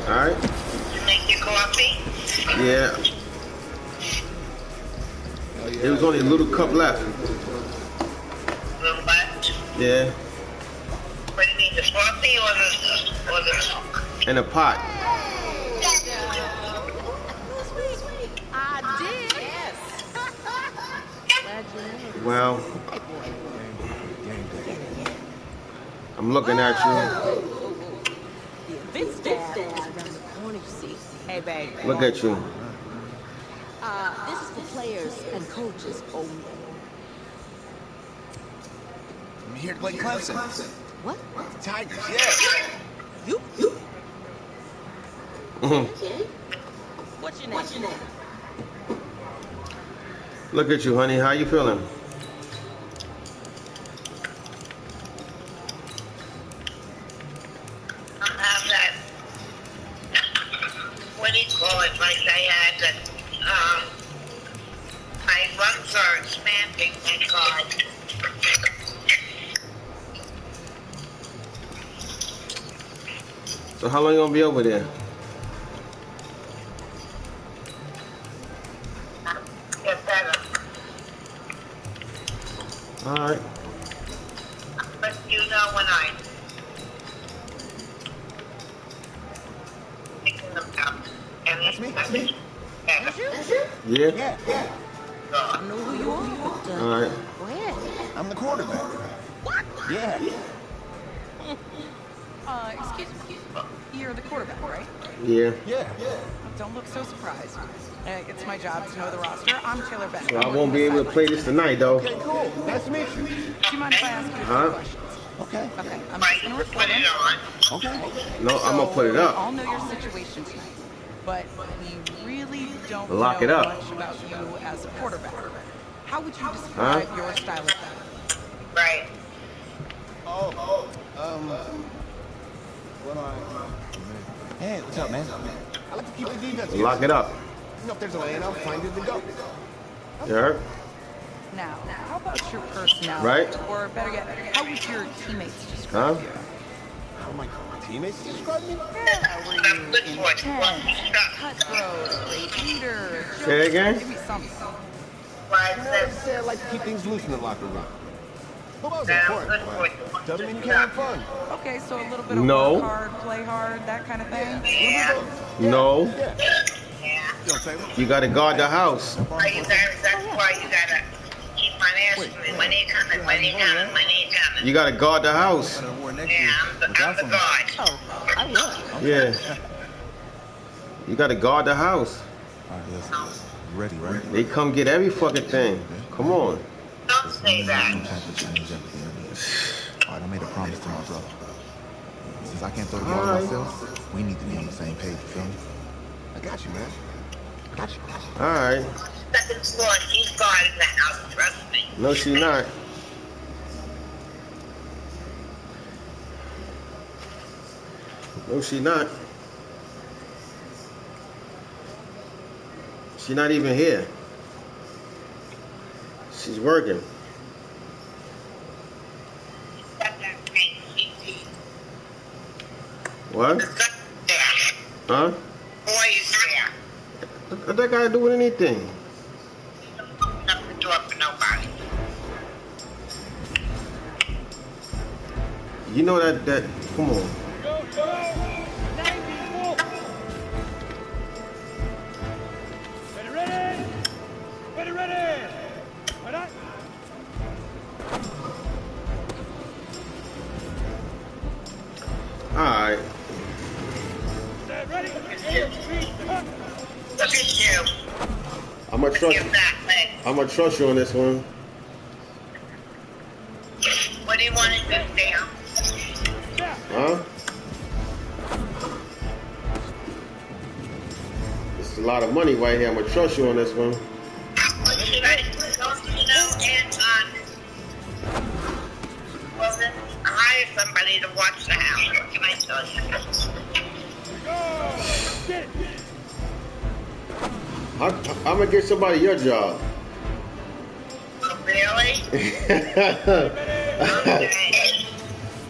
Alright. You make your coffee? Yeah. There was only a little cup left. Little left? Yeah. What do you mean, the coffee or the milk? In a pot. I did. Yes. Well, I'm looking at you. This dad is around the corner, you see. Hey, babe. Look at you. This is for players and coaches only. I'm here to play Clemson. What? The Tigers, yeah. You? Mhm. What's your name? Look at you, honey. How you feeling? That, what do you call it? Like I had that, my lungs are expanding, thank God. So how long you gonna be over there? Get better. Alright. But you know when I'm thinking about That's me. better. Yeah? Yeah. I know who you are, but Alright. go ahead. I'm the quarterback. What? Yeah. Excuse me. You're the quarterback, right? Yeah. Yeah. Don't look so surprised. It's my job to know the roster. I'm Taylor Bennett. So I won't be able to play this tonight, though. Okay, cool. Nice to meet you. Do you mind if I ask you a few Huh? questions? Okay. Okay, I'm just going to record Put them. it on. Okay. No, I'm gonna put it We all up. know your situation tonight, but we really don't Lock know it up. much about you as a quarterback. How would you describe your style of play? Right. What do I... Hey, what's up, man? I like to keep the defense. Lock it up. You know, if there's a lane, I'll find it to go. You heard? Now, how about your personality? Right. Or better yet, how would your teammates describe Huh? you? How my teammates describe me? Yeah, were you intense, cutthroat, great leader, Say it again? Give me something. Why I is say I like to keep things loose in the locker room. Football's Sounds important, good but for you. doesn't mean you can't have fun. Okay, so a little bit of No. work hard, play hard, that kind of thing. Yeah. No. Yeah. Yeah. You know, Taylor? You gotta guard the house. That's why you gotta keep on asking me when they coming, when they coming, when they coming. You gotta guard the house. Yeah, I'm the guard. Oh, I will. Yeah. You gotta guard the house. All right, listen. You ready, right? They come get every fucking thing. Come on. Don't say that. All right, I made a promise to my brother. Since I can't throw the ball All right. myself, we need to be on the same page, you feel me? I got you, man. Got you. Alright. Second floor, she's guarding the house, trust me. No, she not. No, she not. She not even here. She's working. What? Huh? Boy is there. What that guy do with anything? Open up the door for nobody. You know that, come on. Alright. Look at you. I'm gonna trust Your back leg. I'm gonna trust you on this one. What do you want to do, Sam? Huh? This is a lot of money right here. I'm gonna trust you on this one. What should I do? Don't you know, Anton? Well, then hire somebody to watch the house. What can I tell you? I'm gonna get somebody your job. Oh, really? Okay.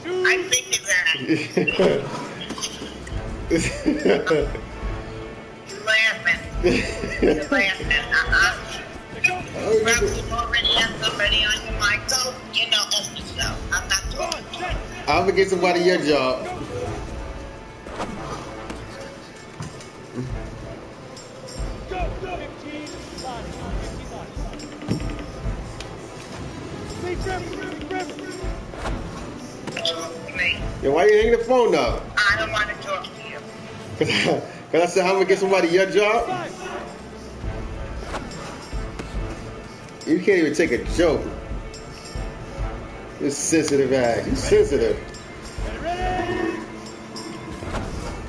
I think of that. laughing. You're laughing. Probably already have somebody on your mic. So, you know, that's yourself. I'm not talking. I'm gonna get somebody your job. Yo, why you hanging the phone up? I don't want to talk to you. Cause I said I'm gonna get somebody your job. You can't even take a joke. You sensitive ass. You sensitive.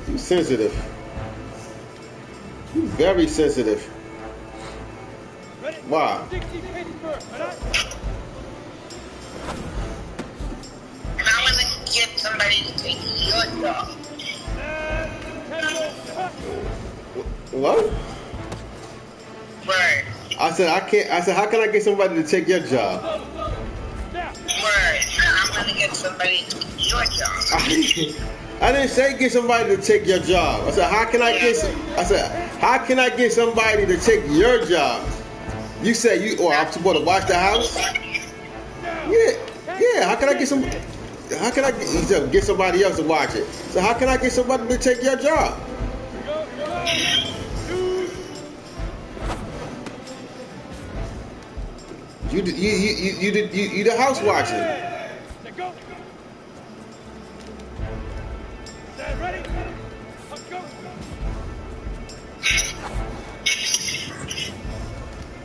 You sensitive. You very sensitive. Why? I'm going to get somebody to take your job. What? Word. I said I can't. I said how can I get somebody to take your job? Word. I'm going to get somebody to take your job. I didn't say get somebody to take your job. I said how can I get? I said how can I get somebody to take your job? You said you or I'm supposed to watch the house? Yeah. How can I get some? How can I get somebody else to watch it? So how can I get somebody to take your job? You the house watching.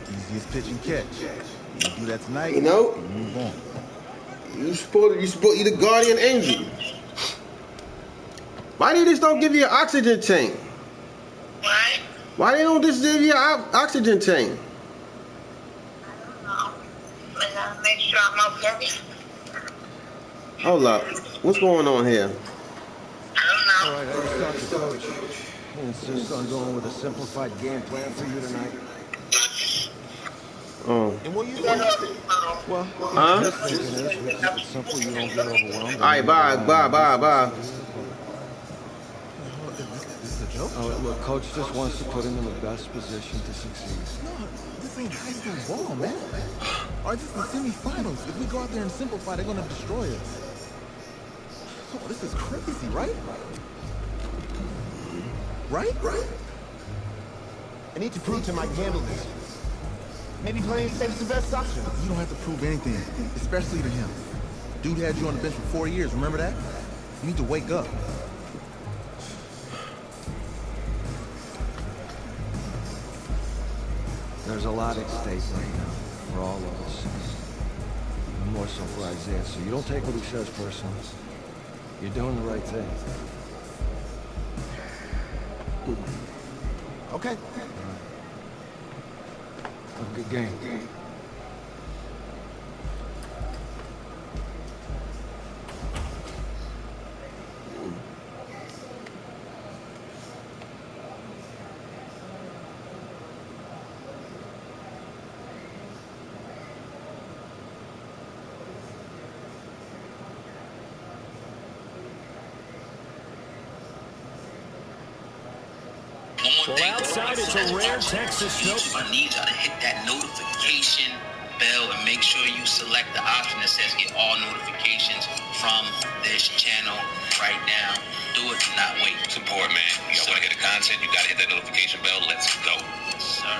Easiest pitch and catch. You do that tonight. You know. You move on. You supposed you the guardian angel. Why they just don't give you an oxygen tank? What? Why they don't just give you an oxygen tank? I gotta make sure I'm okay. Hold up. What's going on here? I don't know. All right, I just talked to Coach. He insists on going with a simplified game plan for you tonight. Oh. And what you think? Well, Huh? just thinking is, we keep it simple, you don't get overwhelmed. All right, bye. This is a joke? Oh, look, Coach just wants to put him in the best position to succeed. No, this ain't high school ball, man. All right, this is the semifinals. If we go out there and simplify, they're gonna destroy us. Oh, this is crazy, right? Right? I need to prove to him I can handle this. Maybe playing safe is the best option. You don't have to prove anything, especially to him. Dude had you on the bench for 4 years, remember that? You need to wake up. There's a lot at stake right now for all of us. And more so for Isaiah, so you don't take what he says personally. You're doing the right thing. Okay. Have a good game. Well, outside, it's a rare Texas snow. I need y'all to hit that notification bell and make sure you select the option that says get all notifications from this channel right now. Do it, do not wait. Support, man. You want to get the content, you got to hit that notification bell. Let's go. Sir.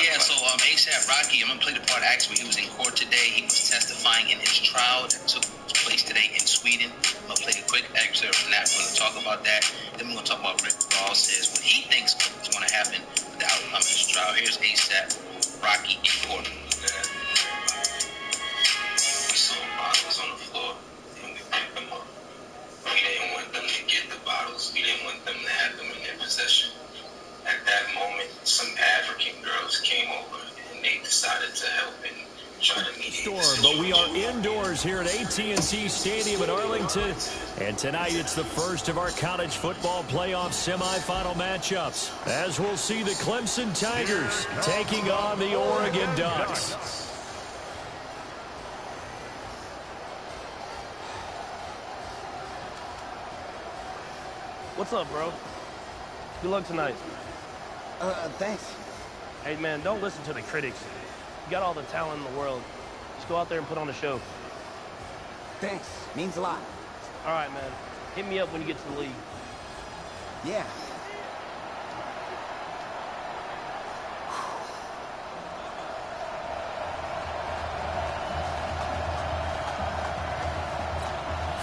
Yeah, so ASAP Rocky, I'm going to play the part actually. He was in court today. He was testifying in his trial that took place today in Sweden. I'm going to play a quick excerpt from that. We're going to talk about that. Then we're going to talk about Rick Ross says what he thinks is going to happen with the outcome of his trial. Here's ASAP Rocky in court. We saw bottles on the floor, and we picked them up. We didn't want them to get the bottles. We didn't want them to have them in their possession. At that moment, some African girls came over, and they decided to help and try to mediate the situation. But we are indoors here at AT&T Stadium in Arlington, and tonight it's the first of our college football playoff semifinal matchups, as we'll see the Clemson Tigers taking on the Oregon Ducks. What's up, bro? Good luck tonight. Thanks. Hey, man, don't listen to the critics. You got all the talent in the world. Just go out there and put on a show. Thanks. Means a lot. All right, man. Hit me up when you get to the league. Yeah.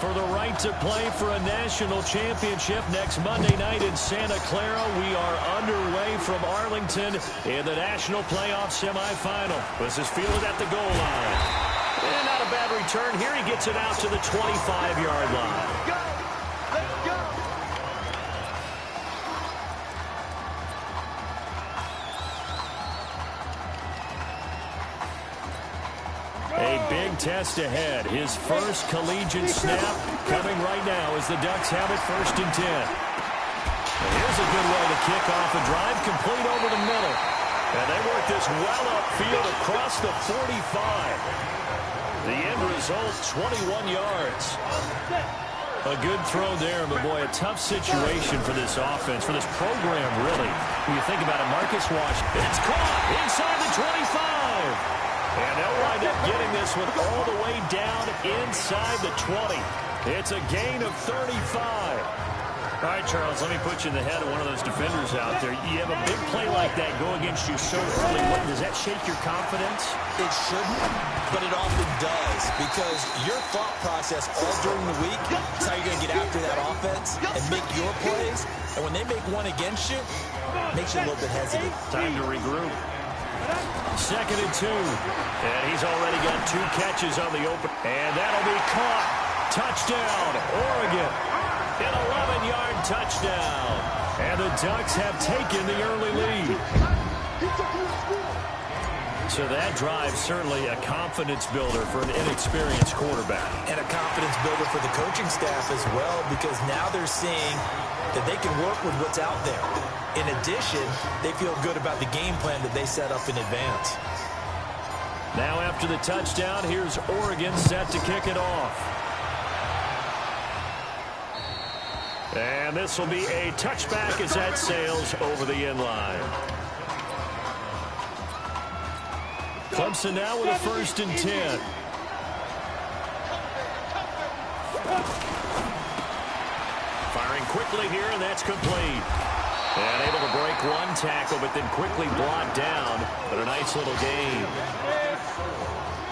For the right to play for a national championship next Monday night in Santa Clara, we are underway from Arlington in the national playoff semifinal. This is fielded at the goal line. And not a bad return here. He gets it out to the 25-yard line. Go! Let's go! A big test ahead. His first collegiate snap coming right now as the Ducks have it 1st and 10. And here's a good way to kick off a drive, complete over the middle. And they work this well upfield across the 45. The end result, 21 yards. A good throw there, but boy, a tough situation for this offense, for this program, really. When you think about it, Marcus Washington, it's caught inside the 25. And they'll wind up getting this one all the way down inside the 20. It's a gain of 35. All right, Charles, let me put you in the head of one of those defenders out there. You have a big play like that go against you so early. Does that shake your confidence? It shouldn't, but it often does, because your thought process all during the week is how you're going to get after that offense and make your plays. And when they make one against you, it makes you a little bit hesitant. Time to regroup. 2nd and 2. And he's already got 2 catches on the open. And that'll be caught. Touchdown, Oregon. An 11-yard touchdown. And the Ducks have taken the early lead. So that drive certainly a confidence builder for an inexperienced quarterback. And a confidence builder for the coaching staff as well, because now they're seeing that they can work with what's out there. In addition, they feel good about the game plan that they set up in advance. Now after the touchdown, here's Oregon set to kick it off. And this will be a touchback as that sails over the end line. Clemson now with a 1st and 10. Firing quickly here, and that's complete. And able to break one tackle, but then quickly brought down. But a nice little gain.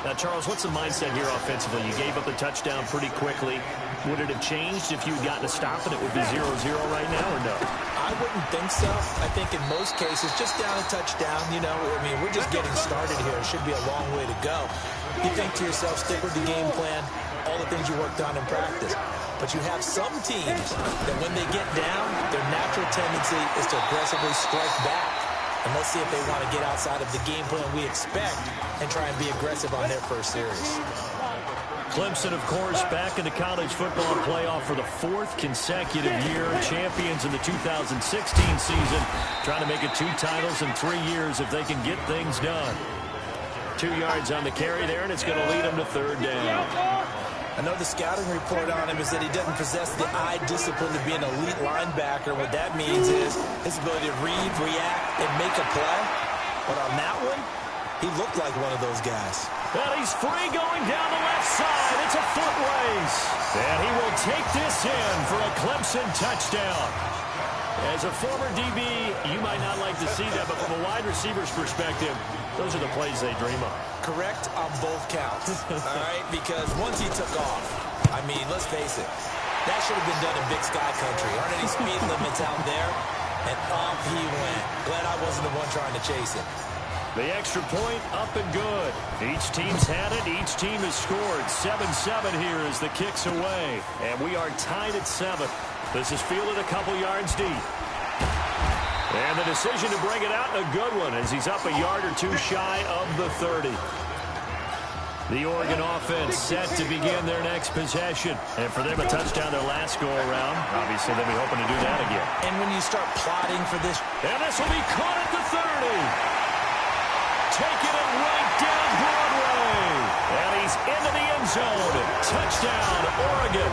Now, Charles, what's the mindset here offensively? You gave up a touchdown pretty quickly. Would it have changed if you had gotten a stop and it would be 0-0 right now, or no? I wouldn't think so. I think in most cases, just down a touchdown, you know, I mean, we're just getting started here. It should be a long way to go. You think to yourself, stick with the game plan, all the things you worked on in practice. But you have some teams that when they get down, their natural tendency is to aggressively strike back. And let's see if they want to get outside of the game plan we expect and try and be aggressive on their first series. Clemson, of course, back in the college football playoff for the 4th consecutive year. Champions in the 2016 season, trying to make it 2 titles in 3 years if they can get things done. 2 yards on the carry there, and it's going to lead them to 3rd down. I know the scouting report on him is that he doesn't possess the eye discipline to be an elite linebacker. What that means is his ability to read, react, and make a play. But on that one, he looked like one of those guys. And he's free going down the left side. It's a foot race. And he will take this in for a Clemson touchdown. As a former DB, you might not like to see that, but from a wide receiver's perspective, those are the plays they dream of. Correct on both counts, all right? Because once he took off, I mean, let's face it, that should have been done in Big Sky Country. Aren't any speed limits out there? And off he went. Glad I wasn't the one trying to chase it. The extra point up and good. Each team's had it. Each team has scored. 7-7 here as the kick's away. And we are tied at 7. This is fielded a couple yards deep. And the decision to bring it out, a good one, as he's up a yard or 2 shy of the 30. The Oregon offense set to begin their next possession. And for them, a touchdown their last go-around. Obviously, they'll be hoping to do that again. And when you start plotting for this... And this will be caught at the 30. Taking it right down Broadway. And he's into the end zone. Touchdown, Oregon.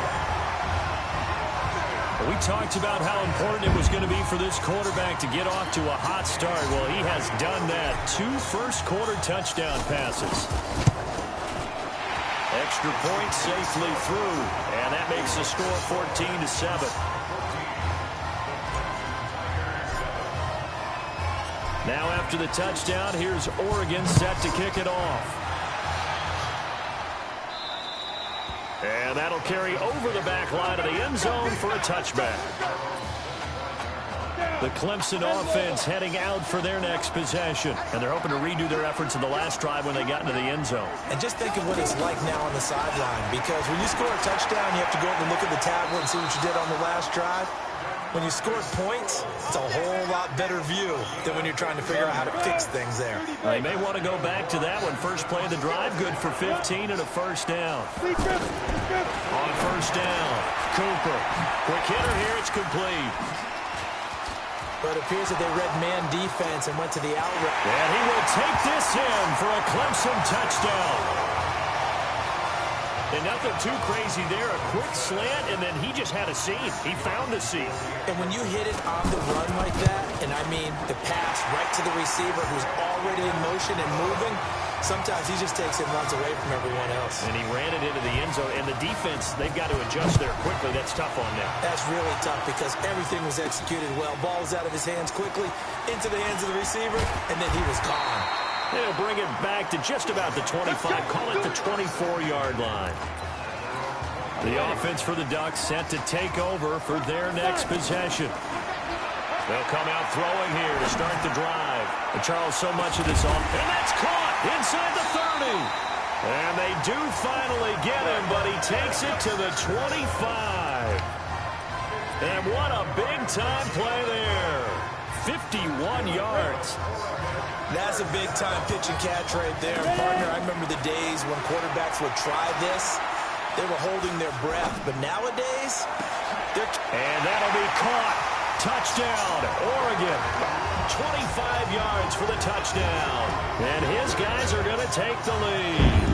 We talked about how important it was going to be for this quarterback to get off to a hot start. Well, he has done that. 2 first-quarter touchdown passes. Extra point safely through, and that makes the score 14-7. Now after the touchdown, here's Oregon set to kick it off. And that'll carry over the back line of the end zone for a touchback. The Clemson offense heading out for their next possession. And they're hoping to redo their efforts in the last drive when they got into the end zone. And just think of what it's like now on the sideline. Because when you score a touchdown, you have to go up and look at the tablet and see what you did on the last drive. When you scored points, it's a whole lot better view than when you're trying to figure out how to fix things there. They may want to go back to that one. First play of the drive, good for 15 and a first down. On first down, Cooper. Quick hitter here, it's complete. But it appears that they read man defense and went to the out route. And he will take this in for a Clemson touchdown. And nothing too crazy there. A quick slant, and then he just had a seam. He found a seam. And when you hit it on the run like that, and I mean the pass right to the receiver who's already in motion and moving, sometimes he just takes it and runs away from everyone else. And he ran it into the end zone. And the defense, they've got to adjust there quickly. That's tough on them. That's really tough because everything was executed well. Ball was out of his hands quickly, into the hands of the receiver, and then he was gone. They'll bring it back to just about the 25. Call it the 24-yard line. The offense for the Ducks set to take over for their next possession. They'll come out throwing here to start the drive. And Charles, so much of this off. And that's caught inside the 30. And they do finally get him, but he takes it to the 25. And what a big-time play there. 51 yards. That's a big-time pitch and catch right there. Partner, I remember the days when quarterbacks would try this. They were holding their breath. But nowadays, they're... And that'll be caught. Touchdown, Oregon. 25 yards for the touchdown. And his guys are going to take the lead.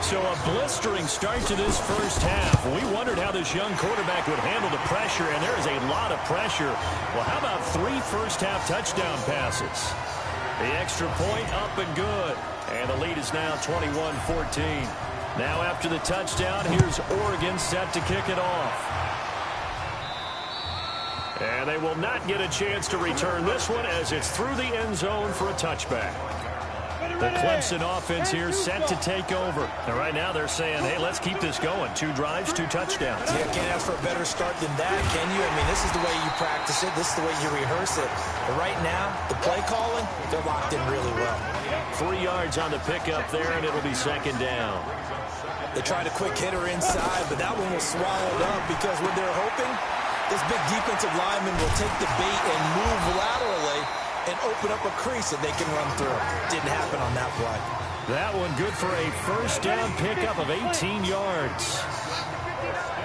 So a blistering start to this first half. We wondered how this young quarterback would handle the pressure, and there is a lot of pressure. Well, how about 3 first-half touchdown passes? The extra point up and good. And the lead is now 21-14. Now after the touchdown, here's Oregon set to kick it off. And they will not get a chance to return this one as it's through the end zone for a touchback. The Clemson offense here set to take over. And right now they're saying, hey, let's keep this going. 2 drives, 2 touchdowns. Yeah, can't ask for a better start than that, can you? I mean, this is the way you practice it. This is the way you rehearse it. But right now, the play calling, they're locked in really well. 3 yards on the pickup there, and it'll be second down. They tried a quick hitter inside, but that one was swallowed up because what they're hoping, this big defensive lineman will take the bait and move laterally and open up a crease that they can run through. Didn't happen on that play. That one good for a first down pickup of 18 yards.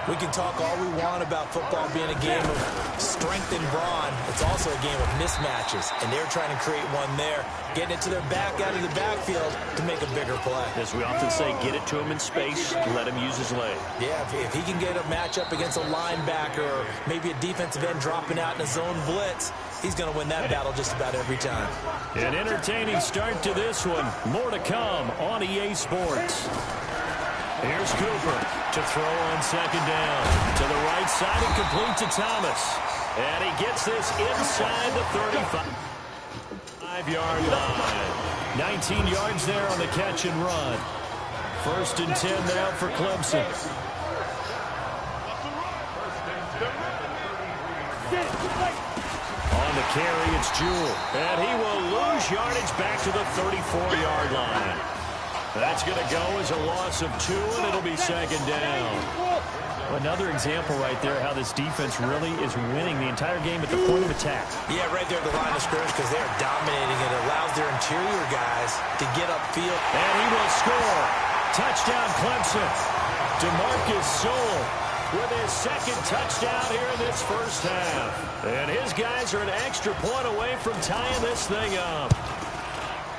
We can talk all we want about football being a game of strength and brawn. It's also a game of mismatches, and they're trying to create one there, getting it to their back out of the backfield to make a bigger play. As we often say, get it to him in space, let him use his leg. Yeah, if he can get a matchup against a linebacker or maybe a defensive end dropping out in a zone blitz, he's going to win that battle just about every time. An entertaining start to this one. More to come on EA Sports. Here's Cooper to throw on second down. To the right side and complete to Thomas. And he gets this inside the 35-yard line. 19 yards there on the catch and run. 1st and 10 now for Clemson. On the carry, it's Jewell. And he will lose yardage back to the 34-yard line. That's going to go as a loss of 2, and it'll be second down. Another example right there how this defense really is winning the entire game at the point of attack. Yeah, right there at the line of scrimmage because they're dominating. It allows their interior guys to get upfield. And he will score. Touchdown, Clemson. DeMarcus Sewell with his 2nd touchdown here in this first half. And his guys are an extra point away from tying this thing up.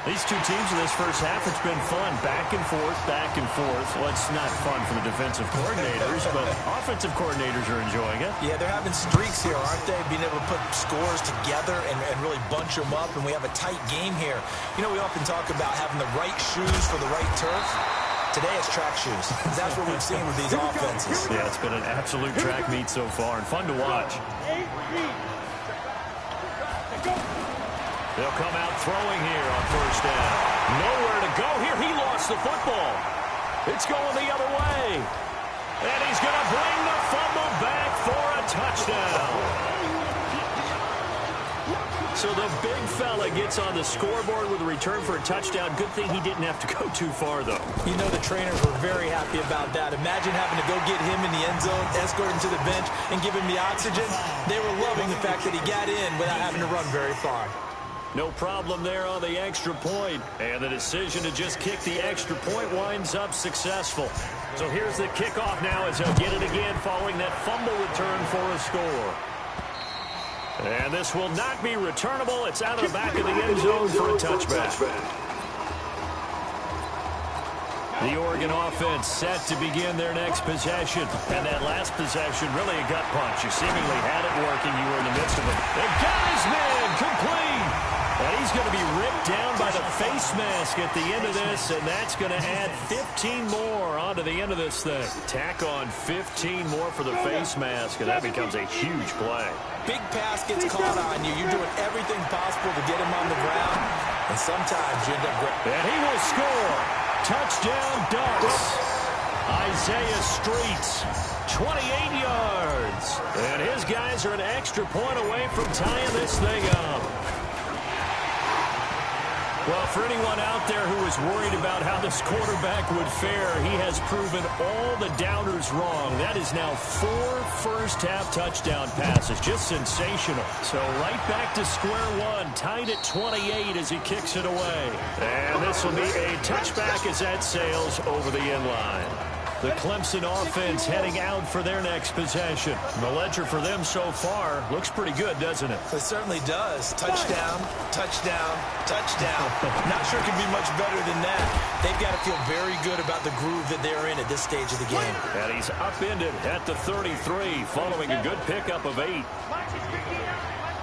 These two teams in this first half, it's been fun. Back and forth, back and forth. Well, it's not fun for the defensive coordinators, but offensive coordinators are enjoying it. Yeah, they're having streaks here, aren't they? Being able to put scores together and really bunch them up, and we have a tight game here. You know, we often talk about having the right shoes for the right turf. Today it's track shoes. That's what we've seen with these offenses. Yeah, it's been an absolute track meet so far and fun to watch. They'll come out throwing here on first down. Nowhere to go here. He lost the football. It's going the other way. And he's going to bring the fumble back for a touchdown. So the big fella gets on the scoreboard with a return for a touchdown. Good thing he didn't have to go too far, though. You know, the trainers were very happy about that. Imagine having to go get him in the end zone, escort him to the bench, and give him the oxygen. They were loving the fact that he got in without having to run very far. No problem there on the extra point. And the decision to just kick the extra point winds up successful. So here's the kickoff now as he'll get it again following that fumble return for a score. And this will not be returnable. It's out of the back of the end zone for a touchback. The Oregon offense set to begin their next possession. And that last possession, really a gut punch. You seemingly had it working. You were in the midst of it. They got his man complete. And he's going to be ripped down by the face mask at the end of this, and that's going to add 15 more onto the end of this thing. Tack on 15 more for the face mask, and that becomes a huge play. Big pass gets caught on you. You're doing everything possible to get him on the ground, and sometimes you end up... And he will score. Touchdown Ducks. Isaiah Streets, 28 yards. And his guys are an extra point away from tying this thing up. Well, for anyone out there who was worried about how this quarterback would fare, he has proven all the doubters wrong. That is now 4 first-half touchdown passes. Just sensational. So right back to square one, tied at 28 as he kicks it away. And this will be a touchback as that sails over the end line. The Clemson offense heading out for their next possession. The ledger for them so far looks pretty good, doesn't it? It certainly does. Touchdown, touchdown, touchdown. Not sure it can be much better than that. They've got to feel very good about the groove that they're in at this stage of the game. And he's upended at the 33 following a good pickup of 8.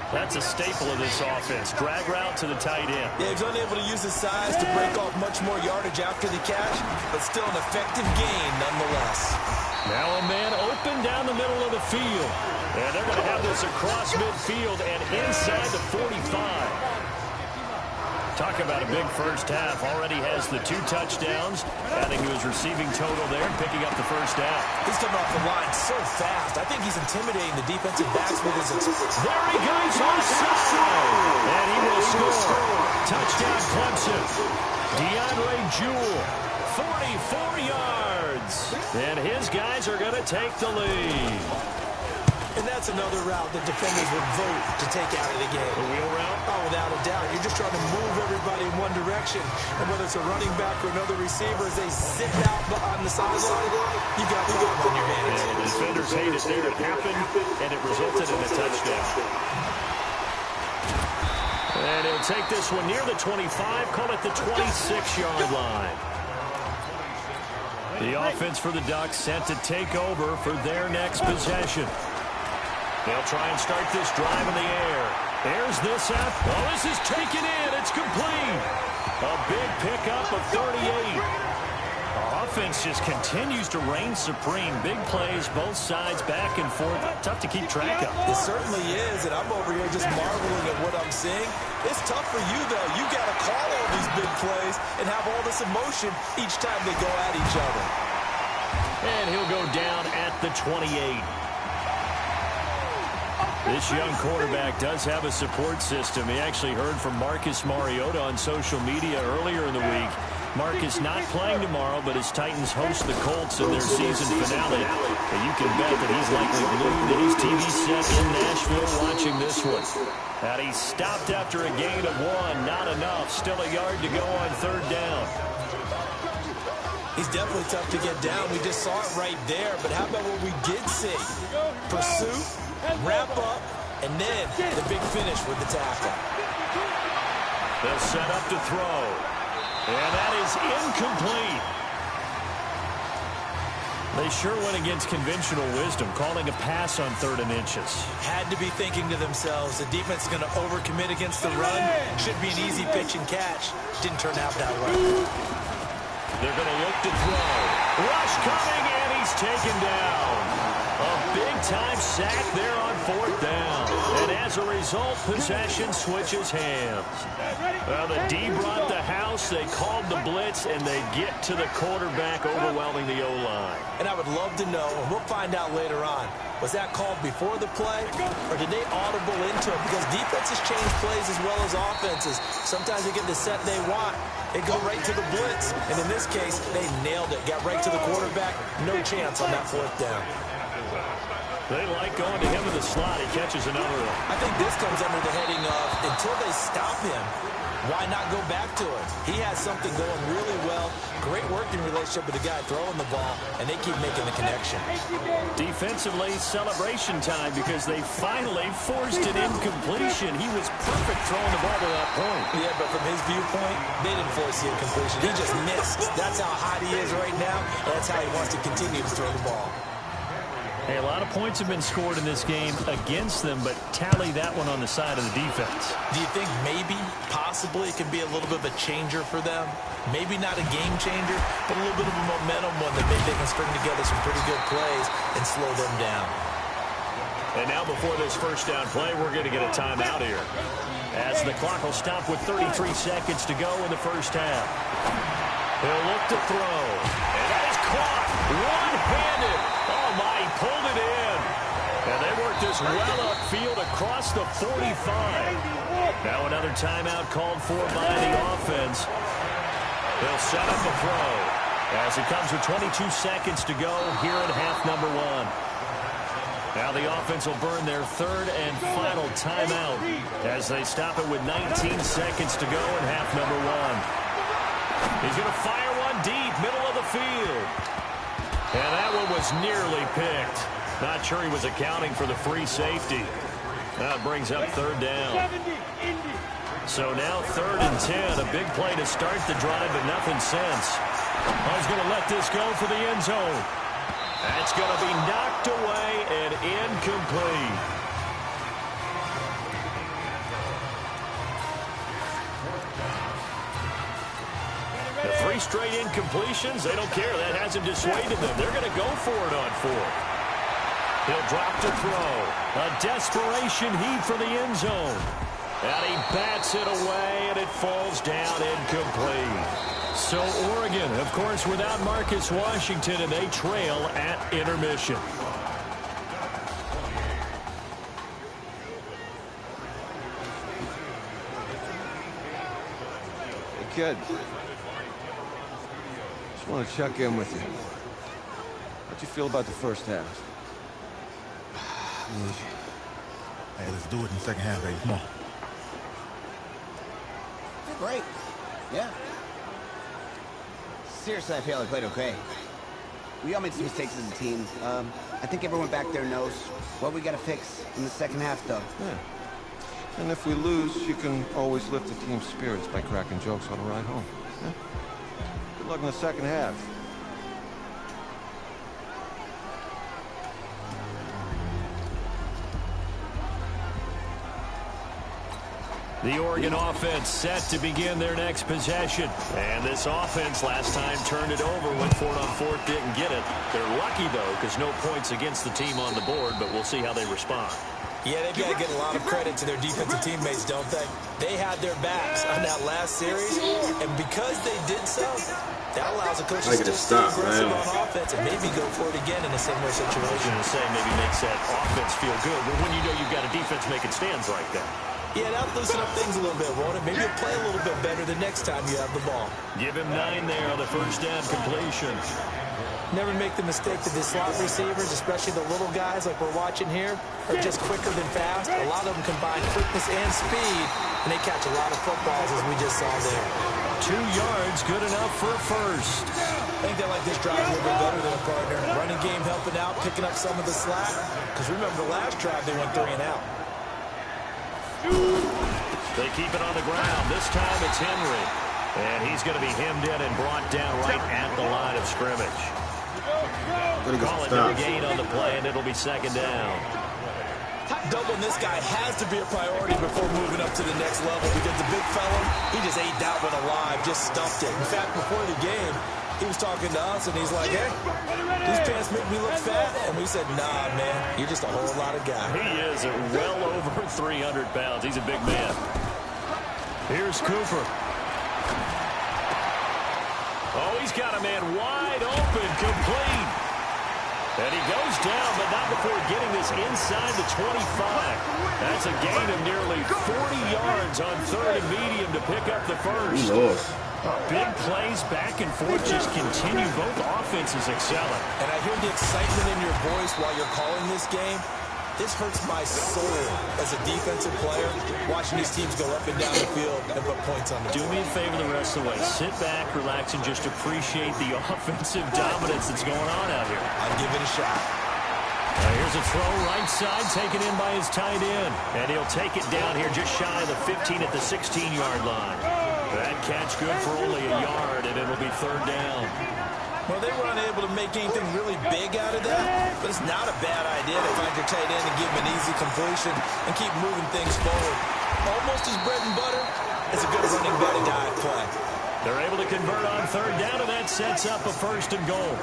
That's a staple of this offense. Drag route to the tight end. Yeah, he's unable to use his size to break off much more yardage after the catch, but still an effective gain nonetheless. Now a man open down the middle of the field. And they're going to have this across midfield and inside the 45. Talk about a big first half. Already has the 2 touchdowns, adding to his receiving total there, picking up the first down. He's coming off the line so fast. I think he's intimidating the defensive backs with his experience. There he goes offside. And he will score. Touchdown Clemson. DeAndre Jewell, 44 yards. And his guys are going to take the lead. And that's another route that defenders would vote to take out of the game. The wheel route? Oh, without a doubt. You're just trying to move everybody in one direction. And whether it's a running back or another receiver, as they zip out behind the sideline, you got time on your hands. And the defenders hate it there. It happened, and it resulted in a touchdown. And he'll take this one near the 25, call it the 26-yard line. The offense for the Ducks set to take over for their next possession. They'll try and start this drive in the air. There's this out. Oh, this is taken in. It's complete. A big pickup of 38. The offense just continues to reign supreme. Big plays, both sides, back and forth. Tough to keep track of. It certainly is, and I'm over here just marveling at what I'm seeing. It's tough for you, though. You got to call all these big plays and have all this emotion each time they go at each other. And he'll go down at the 28. This young quarterback does have a support system. He actually heard from Marcus Mariota on social media earlier in the week. Marcus not playing tomorrow, but his Titans host the Colts in their season finale. And you can bet that he's likely glued to his TV set in Nashville watching this one. And he stopped after a gain of 1. Not enough. Still a yard to go on 3rd down. He's definitely tough to get down. We just saw it right there. But how about what we did see? Pursuit, wrap up, and then the big finish with the tackle. They'll set up to throw. And that is incomplete. They sure went against conventional wisdom, calling a pass on 3rd and inches. Had to be thinking to themselves, the defense is going to overcommit against the run. Should be an easy pitch and catch. Didn't turn out that way. They're going to look to throw. Rush coming, and he's taken down. A big-time sack there on 4th down. And as a result, possession switches hands. Well, the D brought the house. They called the blitz, and they get to the quarterback, overwhelming the O-line. And I would love to know, and we'll find out later on, was that called before the play, or did they audible into it? Because defenses change plays as well as offenses. Sometimes they get the set they want. They go right to the blitz. And in this case, they nailed it. Got right to the quarterback. No chance on that 4th down. They like going to him in the slot. He catches another one. I think this comes under the heading of, until they stop him, why not go back to it? He has something going really well. Great working relationship with the guy throwing the ball, and they keep making the connection. Defensively, celebration time because they finally forced an incompletion. He was perfect throwing the ball to that point. Yeah, but from his viewpoint, they didn't force the incompletion. He just missed. That's how hot he is right now, and that's how he wants to continue to throw the ball. Hey, a lot of points have been scored in this game against them, but tally that one on the side of the defense. Do you think maybe, possibly, it could be a little bit of a changer for them? Maybe not a game changer, but a little bit of a momentum one that maybe they can string together some pretty good plays and slow them down. And now before this 1st down play, we're going to get a timeout here, as the clock will stop with 33 seconds to go in the 1st half. He'll look to throw, and that is caught one-handed. Oh, my, he pulled it in. And they worked this well upfield across the 45. Now another timeout called for by the offense. They'll set up a throw as it comes with 22 seconds to go here in half number 1. Now the offense will burn their 3rd and final timeout as they stop it with 19 seconds to go in half number 1. He's going to fire one deep, middle of the field. And that one was nearly picked. Not sure he was accounting for the free safety. That brings up 3rd down. So now 3rd and 10. A big play to start the drive, but nothing since. He's going to let this go for the end zone. That's going to be knocked away and incomplete. The 3 straight incompletions, they don't care. That hasn't dissuaded them. They're going to go for it on 4th. He'll drop to throw. A desperation heave for the end zone. And he bats it away, and it falls down incomplete. So Oregon, of course, without Marcus Washington, and they trail at intermission. Hey, kid. Just want to check in with you. How'd you feel about the 1st half? Hey, let's do it in the 2nd half, baby. Come on. Great. Yeah. Seriously, I feel I played okay. We all made some mistakes as a team. I think everyone back there knows what we got to fix in the 2nd half, though. Yeah. And if we lose, you can always lift the team's spirits by cracking jokes on the ride home. Yeah? Good luck in the 2nd half. The Oregon offense set to begin their next possession. And this offense last time turned it over, went for it on 4th, didn't get it. They're lucky, though, because no points against the team on the board, but we'll see how they respond. Yeah, they've got to get a lot of credit to their defensive teammates, don't they? They had their backs on that last series, and because they did so, that allows the coach to still stay aggressive on offense and maybe go for it again in a similar situation. I was going to say, maybe makes that offense feel good, but when you know you've got a defense making stands like that. Yeah, that'll loosen up things a little bit, won't it? Maybe you'll play a little bit better the next time you have the ball. Give him 9 there on the 1st down completion. Never make the mistake that the slot receivers, especially the little guys like we're watching here, are just quicker than fast. A lot of them combine quickness and speed, and they catch a lot of footballs, as we just saw there. 2 yards, good enough for a 1st. I think they like this drive a little bit better than a partner. Running game helping out, picking up some of the slack. Because remember, the last drive they went 3 and out. They keep it on the ground. This time it's Henry. And he's going to be hemmed in and brought down right at the line of scrimmage. Call it no gain on the play, and it'll be second down. Doubling this guy has to be a priority before moving up to the next level because the big fella, he just ate that one alive, just stuffed it. In fact, before the game, he was talking to us, and he's like, hey, these pants make me look fat. And we said, nah, man, you're just a whole lot of guy. He is well over 300 pounds. He's a big man. Here's Cooper. Oh, he's got a man wide open, complete. And he goes down, but not before getting this inside the 25. That's a gain of nearly 40 yards on third and medium to pick up the first. Big plays back and forth just continue. Both offenses excelling. And I hear the excitement in your voice while you're calling this game. This hurts my soul as a defensive player, watching these teams go up and down the field and put points on them. Do me a favor the rest of the way. Sit back, relax, and just appreciate the offensive dominance that's going on out here. I'll give it a shot. Here's a throw right side, taken in by his tight end. And he'll take it down here just shy of the 15 at the 16-yard line. That catch good for only a yard, and it'll be third down. Well, they were unable to make anything really big out of that, but it's not a bad idea to find your tight end and give him an easy completion and keep moving things forward. Almost his bread and butter is a good running back dive play. They're able to convert on third down, and that sets up a first and goal.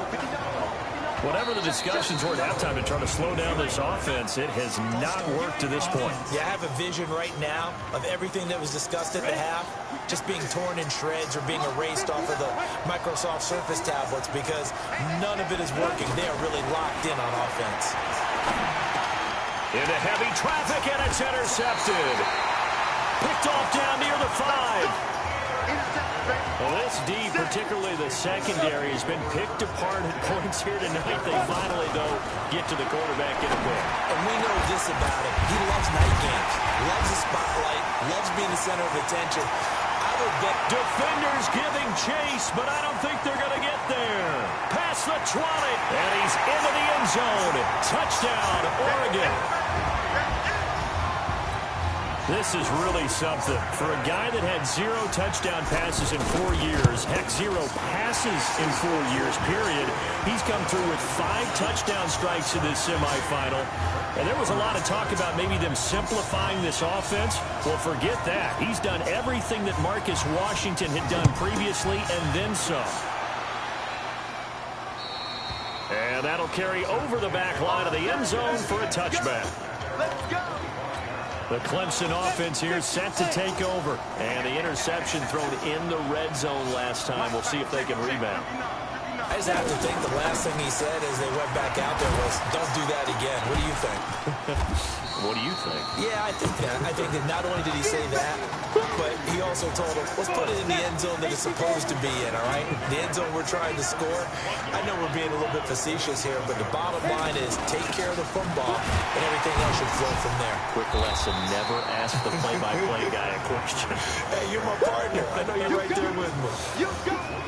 Whatever the discussions were at halftime to try to slow down this offense, it has not worked to this point. Yeah, I have a vision right now of everything that was discussed at the half just being torn in shreds or being erased off of the Microsoft Surface tablets because none of it is working. They are really locked in on offense. Into heavy traffic, and it's intercepted. Picked off down near the 5. Well, this D, particularly the secondary, has been picked apart at points here tonight. They finally, though, get to the quarterback in a pick. And we know this about him. He loves night games, loves the spotlight, loves being the center of attention. I would bet defenders giving chase, but I don't think they're going to get there. Past the 20, and he's into the end zone. Touchdown, Oregon. This is really something. For a guy that had 0 touchdown passes in 4 years, heck, 0 passes in 4 years, period, he's come through with 5 touchdown strikes in this semifinal. And there was a lot of talk about maybe them simplifying this offense. Well, forget that. He's done everything that Marcus Washington had done previously and then some. And that'll carry over the back line of the end zone for a touchback. Let's go. The Clemson offense here set to take over. And the interception thrown in the red zone last time. We'll see if they can rebound. I just have to think the last thing he said as they went back out there was, don't do that again. What do you think? What do you think? Yeah, I think that. I think that not only did he say that, but he also told him, let's put it in the end zone that it's supposed to be in, all right? The end zone we're trying to score. I know we're being a little bit facetious here, but the bottom line is take care of the football, and everything else should flow from there. Quick lesson, never ask the play-by-play guy a question. Hey, you're my partner. I know you're right there with me.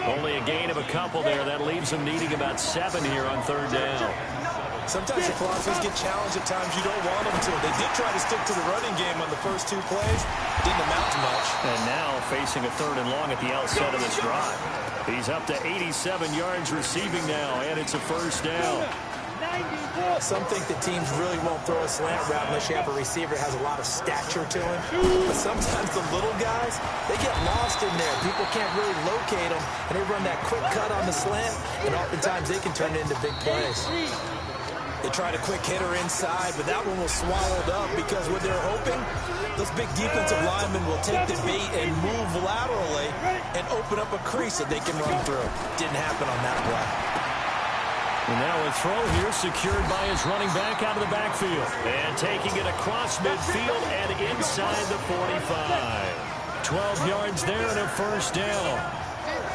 Only a gain of a couple there. That leaves them needing about 7 here on third down. Sometimes your philosophies get challenged at times you don't want them to. They did try to stick to the running game on the first 2 plays. Didn't amount to much. And now facing a third and long at the outset of this drive. He's up to 87 yards receiving now, and it's a first down. Some think that teams really won't throw a slant route unless you have a receiver that has a lot of stature to him. But sometimes the little guys, they get lost in there. People can't really locate them, and they run that quick cut on the slant, and oftentimes they can turn it into big plays. They tried a quick hitter inside, but that one was swallowed up because what they're hoping, those big defensive linemen will take the bait and move laterally and open up a crease that they can run through. Didn't happen on that play. And now a throw here secured by his running back out of the backfield. And taking it across midfield and inside the 45. 12 yards there and a first down.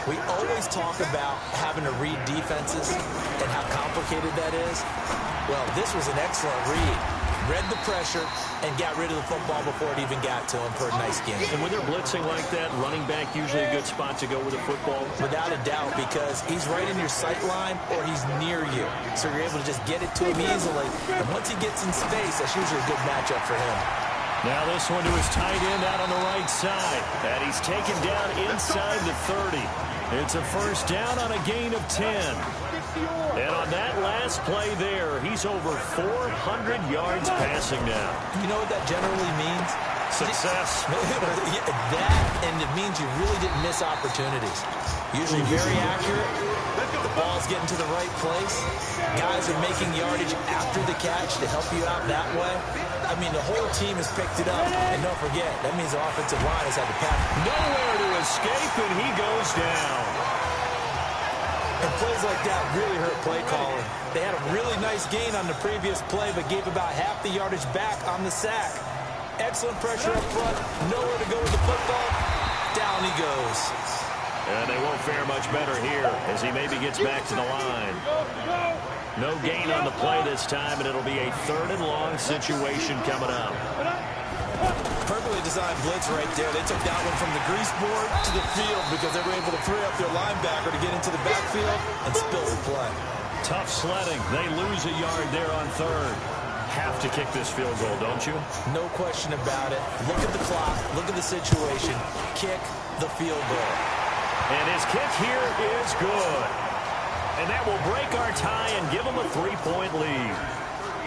We always talk about having to read defenses and how complicated that is. Well, this was an excellent read. Read the pressure and got rid of the football before it even got to him for a nice game. And when they're blitzing like that, running back usually a good spot to go with the football? Without a doubt, because he's right in your sight line or he's near you. So you're able to just get it to him easily. And once he gets in space, that's usually a good matchup for him. Now this one to his tight end out on the right side. And he's taken down inside the 30. It's a first down on a gain of 10. And on that last play there, he's over 400 yards passing now. You know what that generally means? Success. That, and it means you really didn't miss opportunities. Usually very accurate. The ball's getting to the right place. Guys are making yardage after the catch to help you out that way. I mean, the whole team has picked it up. And don't forget, that means the offensive line has had to pass. Nowhere to escape, and he goes down. And plays like that really hurt play calling. They had a really nice gain on the previous play, but gave about half the yardage back on the sack. Excellent pressure up front. Nowhere to go with the football. Down he goes. And they won't fare much better here as he maybe gets back to the line. No gain on the play this time, and it'll be a 3rd and long situation coming up. Perfectly designed blitz right there. They took that one from the grease board to the field because they were able to free up their linebacker to get into the backfield and spill the play. Tough sledding. They lose a yard there on 3rd. Have to kick this field goal, don't you? No question about it. Look at the clock. Look at the situation. Kick the field goal. And his kick here is good. And that will break our tie and give him a 3-point lead.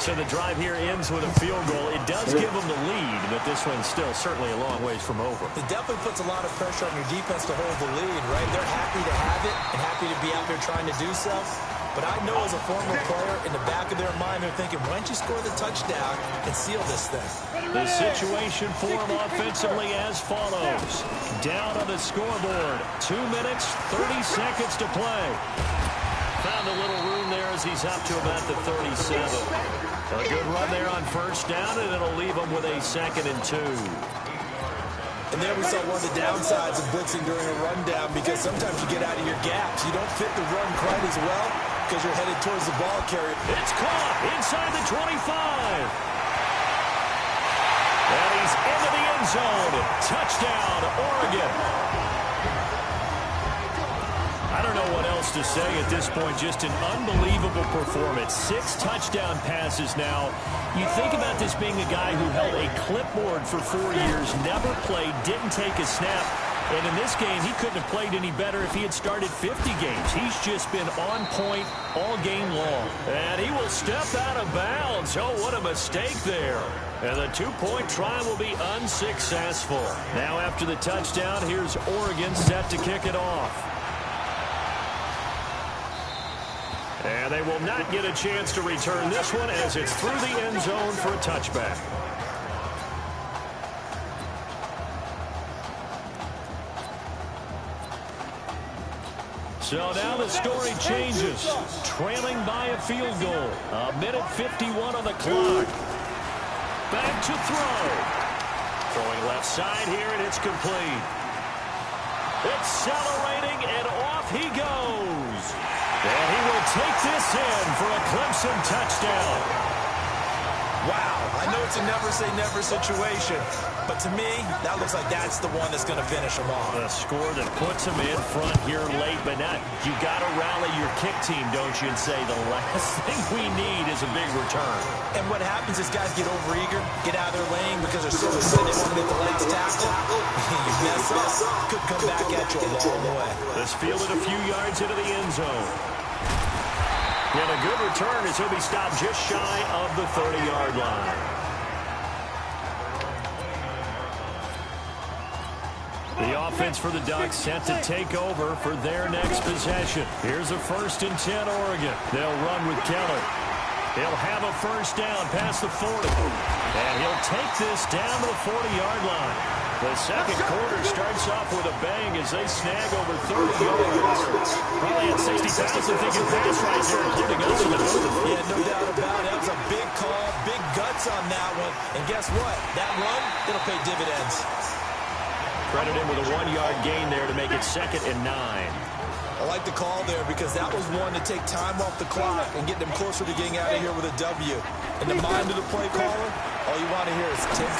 So the drive here ends with a field goal. It does give them the lead, but this one's still certainly a long ways from over. It definitely puts a lot of pressure on your defense to hold the lead, right? They're happy to have it and happy to be out there trying to do so. But I know as a former player, in the back of their mind, they're thinking, why don't you score the touchdown and seal this thing? The situation for him offensively as follows. Down on the scoreboard. 2 minutes, 30 seconds to play. Found a little room there as he's up to about the 37. A good run there on first down, and it'll leave him with a 2nd and 2. And there we saw one of the downsides of blitzing during a rundown because sometimes you get out of your gaps. You don't fit the run quite as well because you're headed towards the ball carrier. It's caught inside the 25. And he's into the end zone. Touchdown, Oregon. I don't know what else to say at this point. Just an unbelievable performance. 6 touchdown passes now. You think about this being a guy who held a clipboard for 4 years, never played, didn't take a snap. And in this game, he couldn't have played any better if he had started 50 games. He's just been on point all game long. And he will step out of bounds. Oh, what a mistake there. And the 2-point try will be unsuccessful. Now after the touchdown, here's Oregon set to kick it off. And they will not get a chance to return this one as it's through the end zone for a touchback. So now the story changes. Trailing by a field goal. 1:51 on the clock. Back to throw. Throwing left side here, and it's complete. Accelerating, and off he goes. And he will take this in for a Clemson touchdown. Wow, I know it's a never-say-never situation, but to me, that looks like that's the one that's going to finish him off. A score that puts him in front here late, but not. You got to rally your kick team, don't you, and say the last thing we need is a big return. And what happens is guys get overeager, get out of their lane because they're so excited they want to get the last tackle. You mess up, could come back at you a long way. This fielded a few yards into the end zone. And a good return as he'll be stopped just shy of the 30-yard line. The offense for the Ducks set to take over for their next possession. Here's a 1st and 10 Oregon. They'll run with Keller. He'll have a first down past the 40. And he'll take this down to the 40-yard line. The second quarter starts off with a bang as they snag over 30 yards. Probably had 60,000 thinking pass right there, including us in the booth. Yeah, no doubt about it. That was a big call, big guts on that one. And guess what? That run, it'll pay dividends. Credit him with a 1-yard gain there to make it 2nd and 9. I like the call there because that was one to take time off the clock and get them closer to getting out of here with a W. In the mind of the play caller, all you want to hear is tick,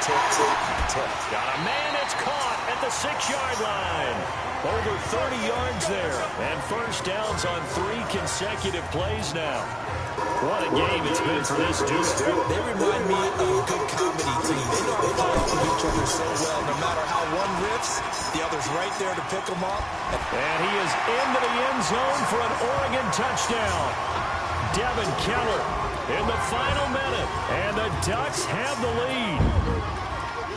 Tip. Got a man that's caught at the 6-yard line. Over 30 yards there. And first downs on 3 consecutive plays now. What a game it's been for this duo. They remind me of a good comedy team. They know how to play off of each other so well. No matter how one riffs, the other's right there to pick them up. And he is into the end zone for an Oregon touchdown. Devin Keller in the final minute. And the Ducks have the lead.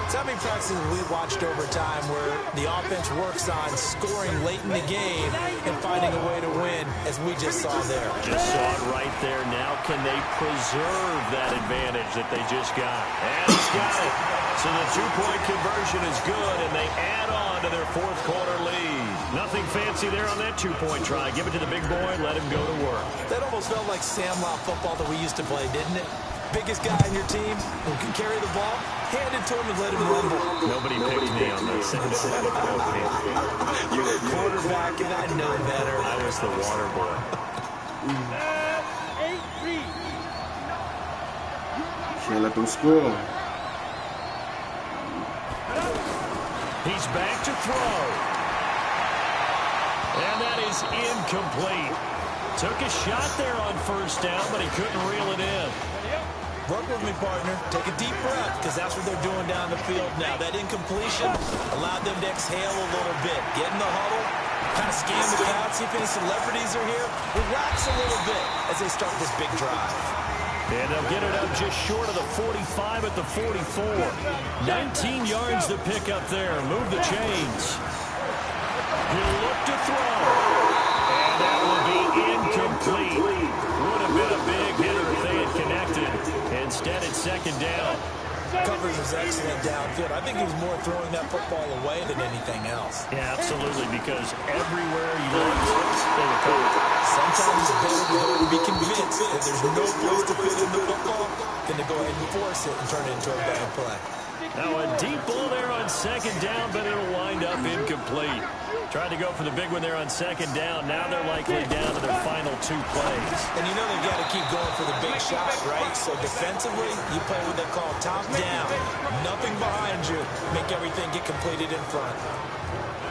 So how many practices we watched over time where the offense works on scoring late in the game and finding a way to win, as we just saw there. Just saw it right there. Now can they preserve that advantage that they just got? And he's got it. So the 2-point conversion is good, and they add on to their 4th quarter lead. Nothing fancy there on that 2-point try. Give it to the big boy and let him go to work. That almost felt like Sandlot football that we used to play, didn't it? Biggest guy on your team who can carry the ball, hand it to him and let him rumble. Nobody picked me on this. You're the quarterback, and I know better. I was the water boy. Can't let them score. He's back to throw. And that is incomplete. Took a shot there on first down, but he couldn't reel it in. Work with me, partner. Take a deep breath, because that's what they're doing down the field now. That incompletion allowed them to exhale a little bit. Get in the huddle, kind of scan the crowd, see if any celebrities are here. Relax a little bit as they start this big drive. And they'll get it up just short of the 45 at the 44. 19 yards to pick up there. Move the chains. He'll look to throw. And that will be incomplete. Would have been a big hitter if they had connected. Instead, it's 2nd down. Covers is excellent downfield. I think he was more throwing that football away than anything else. Yeah, absolutely, because everywhere you look, they were covered. Sometimes it's better to go and be convinced that there's no place to fit in the football than to go ahead and force it and turn it into a bad play. Now a deep ball there on 2nd down, but it'll wind up incomplete. Tried to go for the big one there on 2nd down. Now they're likely down to their final 2 plays. And you know they've got to keep going for the big shot, right? So defensively, you play what they call top down. Nothing behind you. Make everything get completed in front.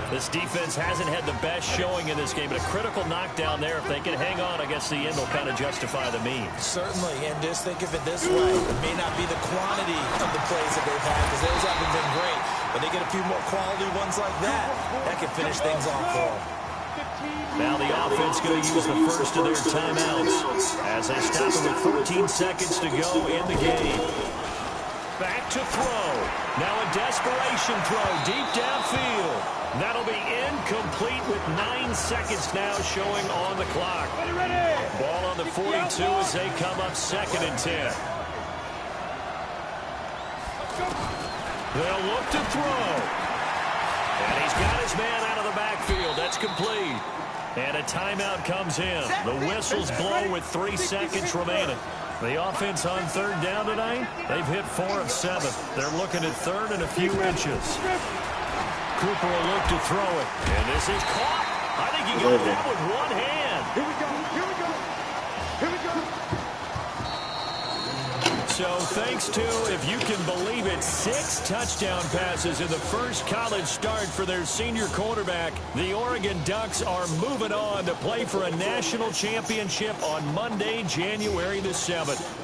This defense hasn't had the best showing in this game, but a critical knockdown there. If they can hang on, I guess the end will kind of justify the means. Certainly, and just think of it this way. It may not be the quantity of the plays that they've had, because those haven't been great, but they get a few more quality ones like that. That can finish things off for them. Now the offense going to use the first of their timeouts as they stop it with 14 seconds to go in the game. Back to throw. Now a desperation throw deep downfield. That'll be incomplete with 9 seconds now showing on the clock. Ball on the 42 as they come up 2nd and 10. They'll look to throw. And he's got his man out of the backfield. That's complete. And a timeout comes in. The whistles blow with 3 seconds remaining. The offense on 3rd down tonight, they've hit 4 of 7. They're looking at 3rd and a few inches. Cooper will look to throw it. And this is caught. I think he got that with one hand. Here we go. Here we go. Here we go. So thanks to, if you can believe it, 6 touchdown passes in the first college start for their senior quarterback, the Oregon Ducks are moving on to play for a national championship on Monday, January the 7th.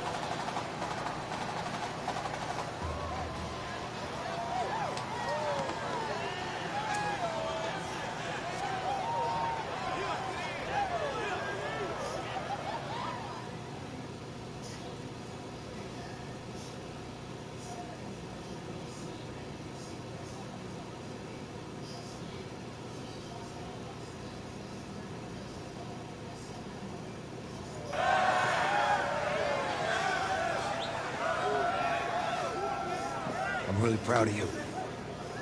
I'm really proud of you.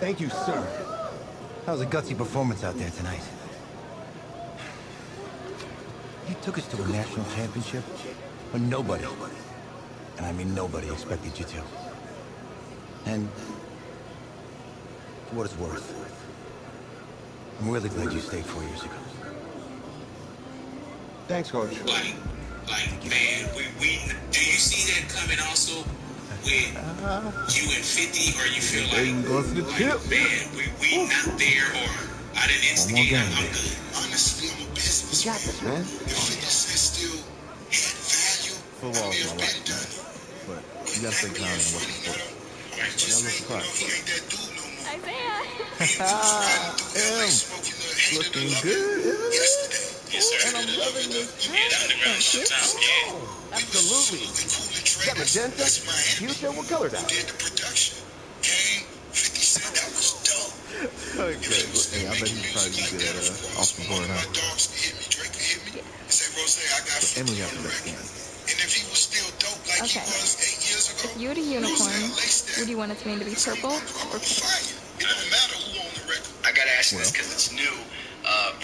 Thank you, sir. That was a gutsy performance out there tonight. You took us to a national championship when nobody, and I mean nobody, expected you to. And for what it's worth, I'm really glad you stayed 4 years ago. Thanks, Coach. Like, man, we do you see that coming also? with you and 50, or you feel like, Going to the tip. man, we not there, or I didn't instigate, I'm good. Honestly, I'm a business. You got this, man. If fitness has still had value, Football is my life, man. But you gotta stay grounded in what you're supposed to. right? Just I'm saying, you surprised. know, he ain't that dude no more. Isaiah. Looking good, isn't it? Yes, sir. And I'm loving this Absolutely. You got magenta, fuchsia, what color that? Did the production. Game, 50 Cent, that was dope. Okay, hey, I bet he's probably good at off the board, huh? Dogs can hit me, Drake can hit me. Say, Rose, I got So Emily got the best skin. And if he was still dope like he was 8 years ago, If you had a unicorn, would you want its mane to be purple or pink? It don't matter who on the record. I gotta ask you this because it's new.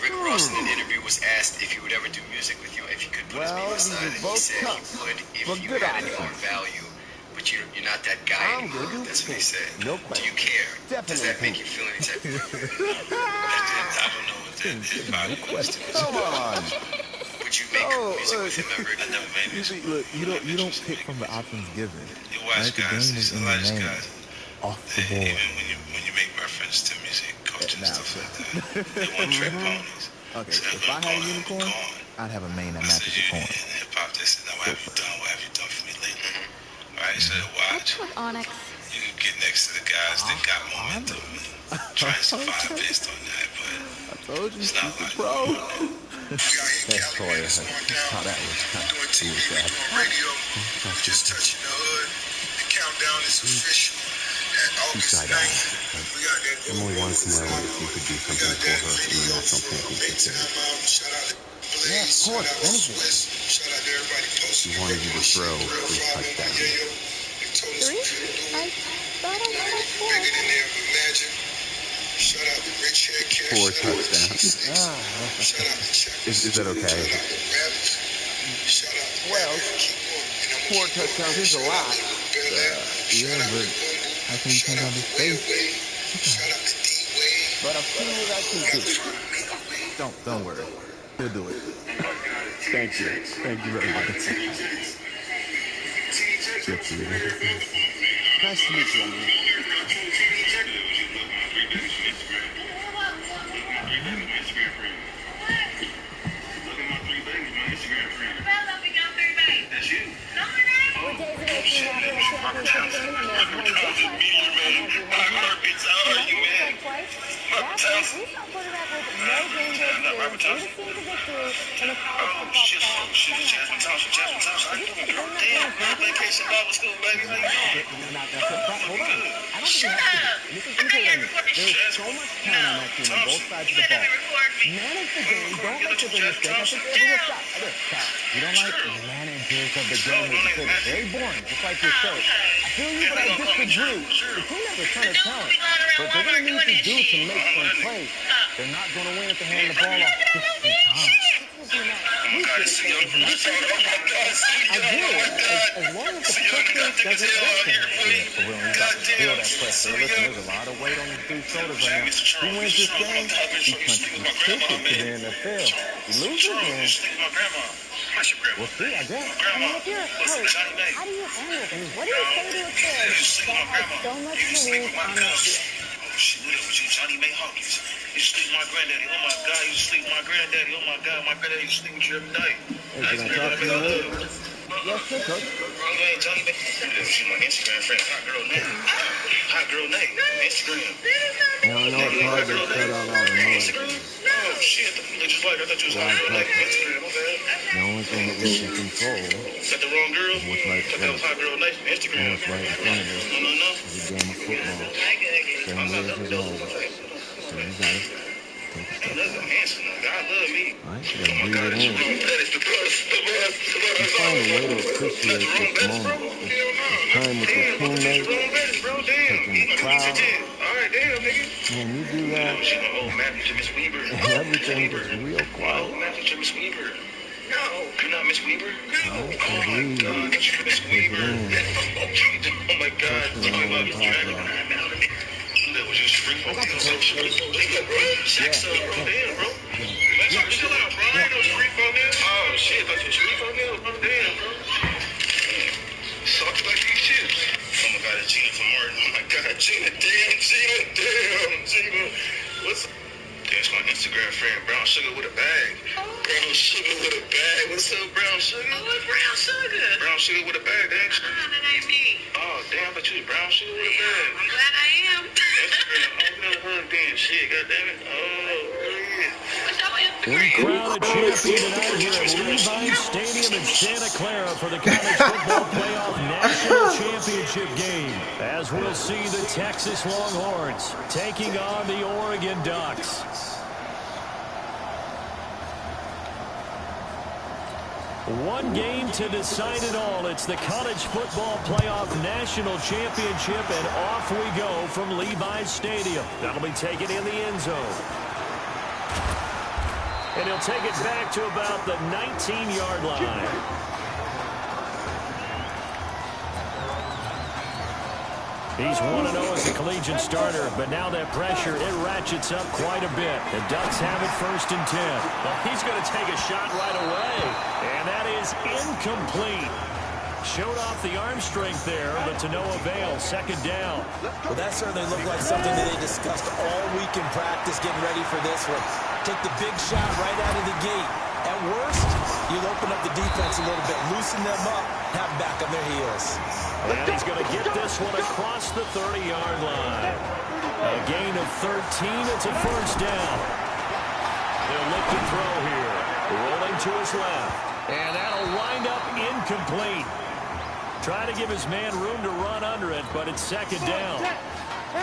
Rick Ross in an interview was asked if he would ever do music with you, if he could put his name aside, and he said he would if you had any more value. But you're not that guy anymore. That's what he said. No Do you care? Does that make you feel any type of I don't know what that is. Come on. Would you make music with him ever? I never made music. Look, you don't pick from the options given. You Right? watch The game guys, is there's in a lot the of name. guys. Off the board. Even when you make reference to music culture and stuff like that, they want trick ponies. Okay, if I had a unicorn, I'd have a mane that matches the corn. Hip hop, they said, now what have you done? What have you done for me lately? Right? So watch. With Onyx. You can get next to the guys that got momentum and try and survive based on that, but I told you, it's not he's a like pro. Thanks, Toya. How that was kind of cool, radio. Just touching the hood. The countdown is official. At August 9th, we got that Emily wanted to know if you could do something for her in the national championship game. Shout out to Yeah, of course, anything. Shout out to everybody posting. She wanted you to throw 3 touchdowns. 3? I thought I said 4. Bigger than they ever imagined. Shout out to Rich Hair Cash. 4 touchdowns. Shout out to Chuck. Is that okay? Shout out to Well, 4 touchdowns is a lot. Yeah, but how can you come down this face? But I've seen what I can do. Don't worry. He'll do it. Thank you. Thank you very much. Nice to meet you, Emily. Shut up! There's so much talent on that team on both sides of the ball. Manage the game. Don't make the big mistake. I think everyone stop. You don't like managers of the game. It's very boring, just like your show. I feel you, but I disagree. The team has a ton of talent, but they're going to need to do to make some plays. They're not going to win if they hand the ball off 50 times. I do. As long as the pressure doesn't get there. For real, you got to feel that pressure. Listen, there's a lot of weight on these dude's shoulders right now. He wins this game, he punches his ticket to the NFL. He loses, then we'll see, I guess. I mean, if you're a coach, how do you handle things? What do you say to a kid that has so much to lose on the field? She knew that was you, Johnny May Hawkins. You sleep with my granddaddy. Oh my God, you sleep with my granddaddy. Oh my God, my granddaddy used to sleep with you every night. Hey, can I talk to you a little? Yes, sir, coach. Hey, Johnny May. She's my Instagram friend. Hot girl Nate. Hot girl Nate. Instagram. Now I know it's hard to cut out all the noise. Oh shit, I just like I thought you was hot girl Nate. Instagram, okay. The only thing that we can control Is that the wrong girl? is what's right in That was front hot girl Nate. Instagram. of us. Right in front of us No. is a game of football. Same way as his own. So you got it. Take a step back. God love me. All right, you gotta breathe it in. You find a way to appreciate this moment. This time with your teammates, taking the crowd. When you do that, everything gets real quiet. No, you're not Miss Weaver? No, and breathe. Breathe it in. Oh my God. That was just free for sex, bro. Damn, bro. Chill out, bro. I ain't no free for this. Oh, shit. That's what you free for this, bro. Damn, bro. Sucks like these chips. with a bag. Brown sugar with a bag. What's up, brown sugar? Oh, it's brown sugar. Brown sugar with a bag, damn. That ain't me. Oh, damn, but you was brown sugar with a bag. I'm glad I am. I've never heard of damn shit, goddammit. Oh, yeah. We crown a champion tonight here at Levi's Stadium in Santa Clara for the College Football Playoff National Championship game, as we'll see the Texas Longhorns taking on the Oregon Ducks. One game to decide it all. It's the College Football Playoff National Championship, and off we go from Levi's Stadium. That'll be taken in the end zone. And he'll take it back to about the 19-yard line. He's 1-0 as a collegiate starter, but now that pressure, it ratchets up quite a bit. The Ducks have it 1st and 10. Well, he's going to take a shot right away, and that is incomplete. Showed off the arm strength there, but to no avail. 2nd down. Well, that certainly looked like something that they discussed all week in practice, getting ready for this one. Take the big shot right out of the gate. At worst, you'll open up the defense a little bit, loosen them up, have them back on their heels. And he's going to get this one across the 30-yard line. A gain of 13. It's a 1st down. He'll look to throw here. Rolling to his left. And that'll wind up incomplete. Try to give his man room to run under it, but it's 2nd down.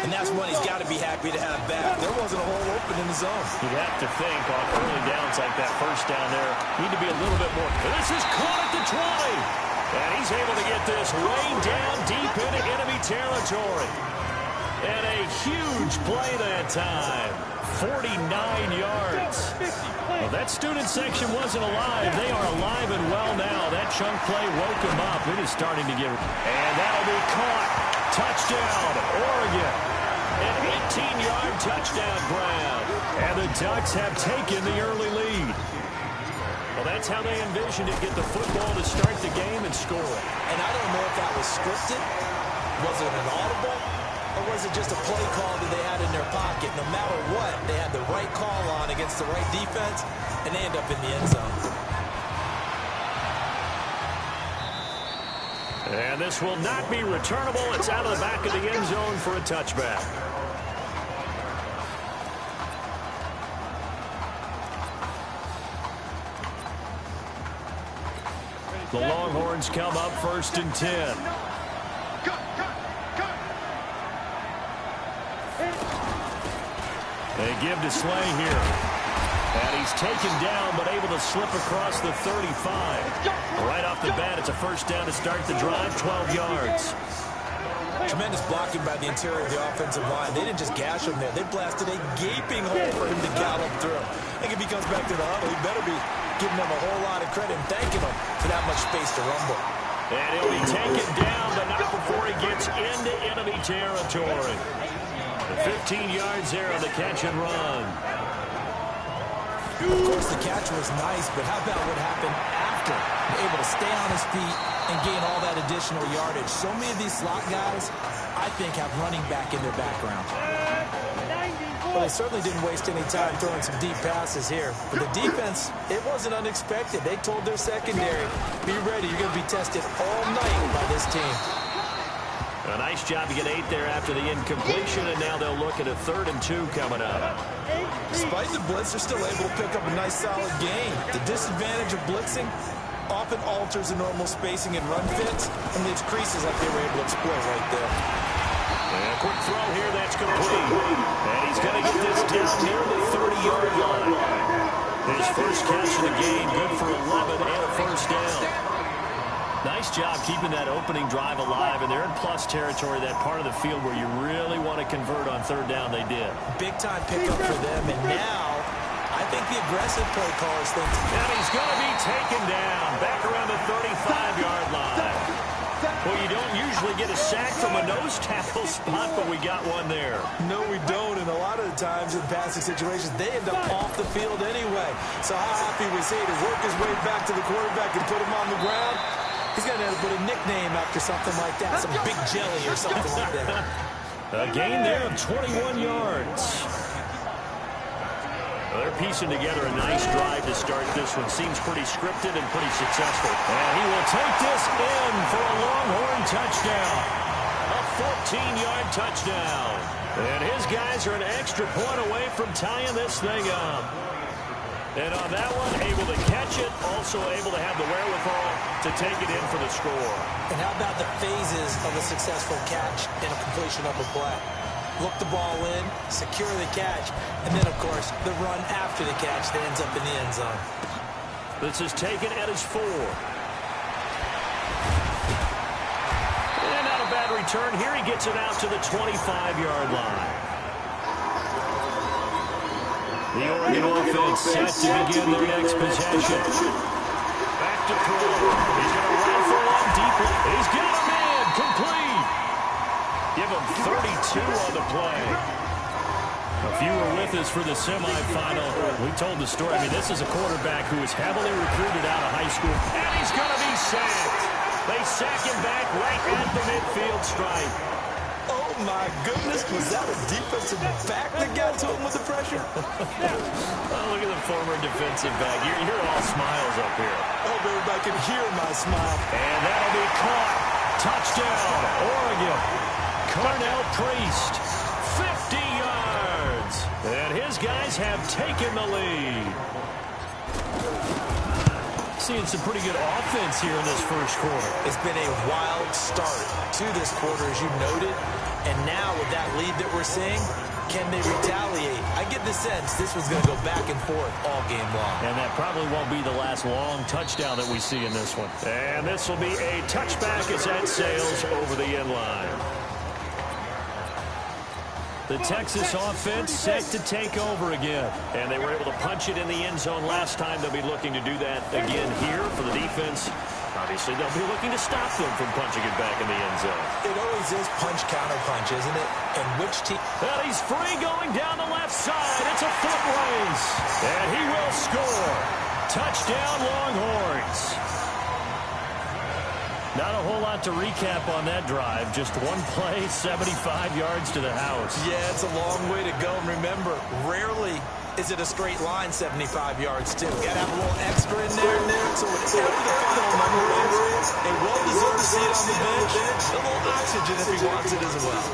And that's one he's got to be happy to have back. There wasn't a hole open in the zone. You'd have to think on early downs like that 1st down there, need to be a little bit more. This is caught at the 20. And he's able to get this way down deep into enemy territory. And a huge play that time. 49 yards. Well, that student section wasn't alive. They are alive and well now. That chunk play woke them up. It is starting to get... And that'll be caught. Touchdown, Oregon. An 18-yard touchdown grab. And the Ducks have taken the early lead. Well, that's how they envisioned it. Get the football to start the game and score it. And I don't know if that was scripted. Was it an audible? Or was it just a play call that they had in their pocket? No matter what, they had the right call on against the right defense, and they end up in the end zone. And this will not be returnable. It's out of the back of the end zone for a touchback. The Longhorns come up 1st and 10. They give to Slay here. And he's taken down, but able to slip across the 35. Right off the bat, it's a 1st down to start the drive, 12 yards. Tremendous blocking by the interior of the offensive line. They didn't just gash him there. They blasted a gaping hole for him to gallop through. I think if he comes back to the huddle, he better be giving them a whole lot of credit and thanking them for that much space to rumble. And he'll be taken down, but not before he gets into enemy territory. 15 yards there on the catch and run. Of course, the catch was nice, but how about what happened after? Able to stay on his feet and gain all that additional yardage. So many of these slot guys, I think, have running back in their background. Well, they certainly didn't waste any time throwing some deep passes here. For the defense, it wasn't unexpected. They told their secondary, be ready, you're going to be tested all night by this team. A nice job to get 8 there after the incompletion, and now they'll look at a 3rd and 2 coming up. Despite the blitz, they're still able to pick up a nice solid gain. The disadvantage of blitzing often alters the normal spacing and run fits and leaves creases like they were able to exploit right there. And a quick throw here, that's complete. And he's going to get this down near the 30-yard line. His first catch of the game, good for 11 and a 1st down. Nice job keeping that opening drive alive, and they're in plus territory, that part of the field where you really want to convert on 3rd down. They did. Big-time pickup for them, and now I think the aggressive play callers think... And he's going to be taken down back around the 35-yard line. Well, you don't usually get a sack from a nose tackle spot, but we got one there. No, we don't, and a lot of the times in passing situations, they end up off the field anyway. So how happy was he to work his way back to the quarterback and put him on the ground? He's going to have to put a nickname after something like that, some big jelly or something like that. A gain there of 21 yards. Well, they're piecing together a nice drive to start this one. Seems pretty scripted and pretty successful. And he will take this in for a Longhorn touchdown. A 14-yard touchdown. And his guys are an extra point away from tying this thing up. And on that one, able to catch it, also able to have the wherewithal to take it in for the score. And how about the phases of a successful catch and a completion of a play? Look the ball in, secure the catch, and then, of course, the run after the catch that ends up in the end zone. This is taken at his 4. And not a bad return. Here he gets it out to the 25-yard line. The Oregon offense set to begin their next possession. Back to throw. He's going to rifle one deeply. He's got a man complete. Give him 32 on the play. If you were with us for the semifinal, we told the story. I mean, this is a quarterback who was heavily recruited out of high school, and he's going to be sacked. They sack him back right at the midfield stripe. Oh, my goodness. Was that a defensive back that got to him with the pressure? Oh, look at the former defensive back. You're all smiles up here. I hope everybody can hear my smile. And that'll be caught. Touchdown, Oregon. Carnell Priest, 50 yards. And his guys have taken the lead. Seeing some pretty good offense here in this first quarter. It's been a wild start to this quarter, as you noted. And now with that lead that we're seeing, can they retaliate? I get the sense this was going to go back and forth all game long. And that probably won't be the last long touchdown that we see in this one. And this will be a touchback as that sails over the end line. The Texas offense set to take over again. And they were able to punch it in the end zone last time. They'll be looking to do that again here for the defense. Obviously, they'll be looking to stop them from punching it back in the end zone. It always is punch-counter-punch, isn't it? And which team... And he's free going down the left side. It's a foot race. And he will score. Touchdown, Longhorns. Not a whole lot to recap on that drive. Just one play, 75 yards to the house. Yeah, it's a long way to go. And remember, rarely is it a straight line 75 yards, too. Got to have a little extra in there. So whatever the final number is, a well-deserved seat on the bench, a little oxygen if he wants it as well.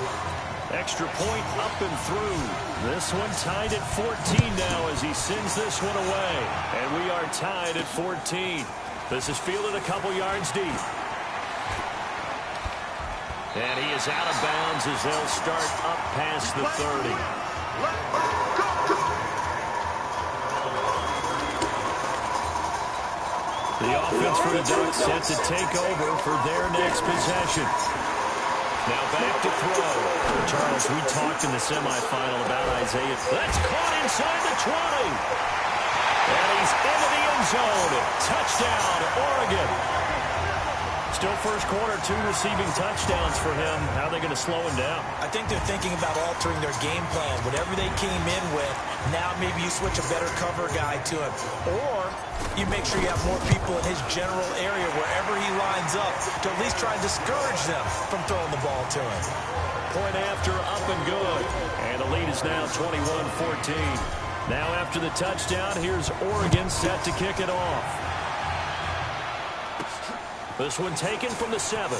Extra point up and through. This one tied at 14 now as he sends this one away. And we are tied at 14. This is fielded a couple yards deep. And he is out of bounds as they'll start up past the 30. The offense for the Ducks set to take over for their next possession. Now back to throw. Charles, we talked in the semifinal about Isaiah. That's caught inside the 20. And he's into the end zone. Touchdown, Oregon. Still first quarter, 2 receiving touchdowns for him. How are they going to slow him down? I think they're thinking about altering their game plan. Whatever they came in with, now maybe you switch a better cover guy to him. Or you make sure you have more people in his general area wherever he lines up to at least try and discourage them from throwing the ball to him. Point after, up and good. And the lead is now 21-14. Now after the touchdown, here's Oregon set to kick it off. This one taken from the 7.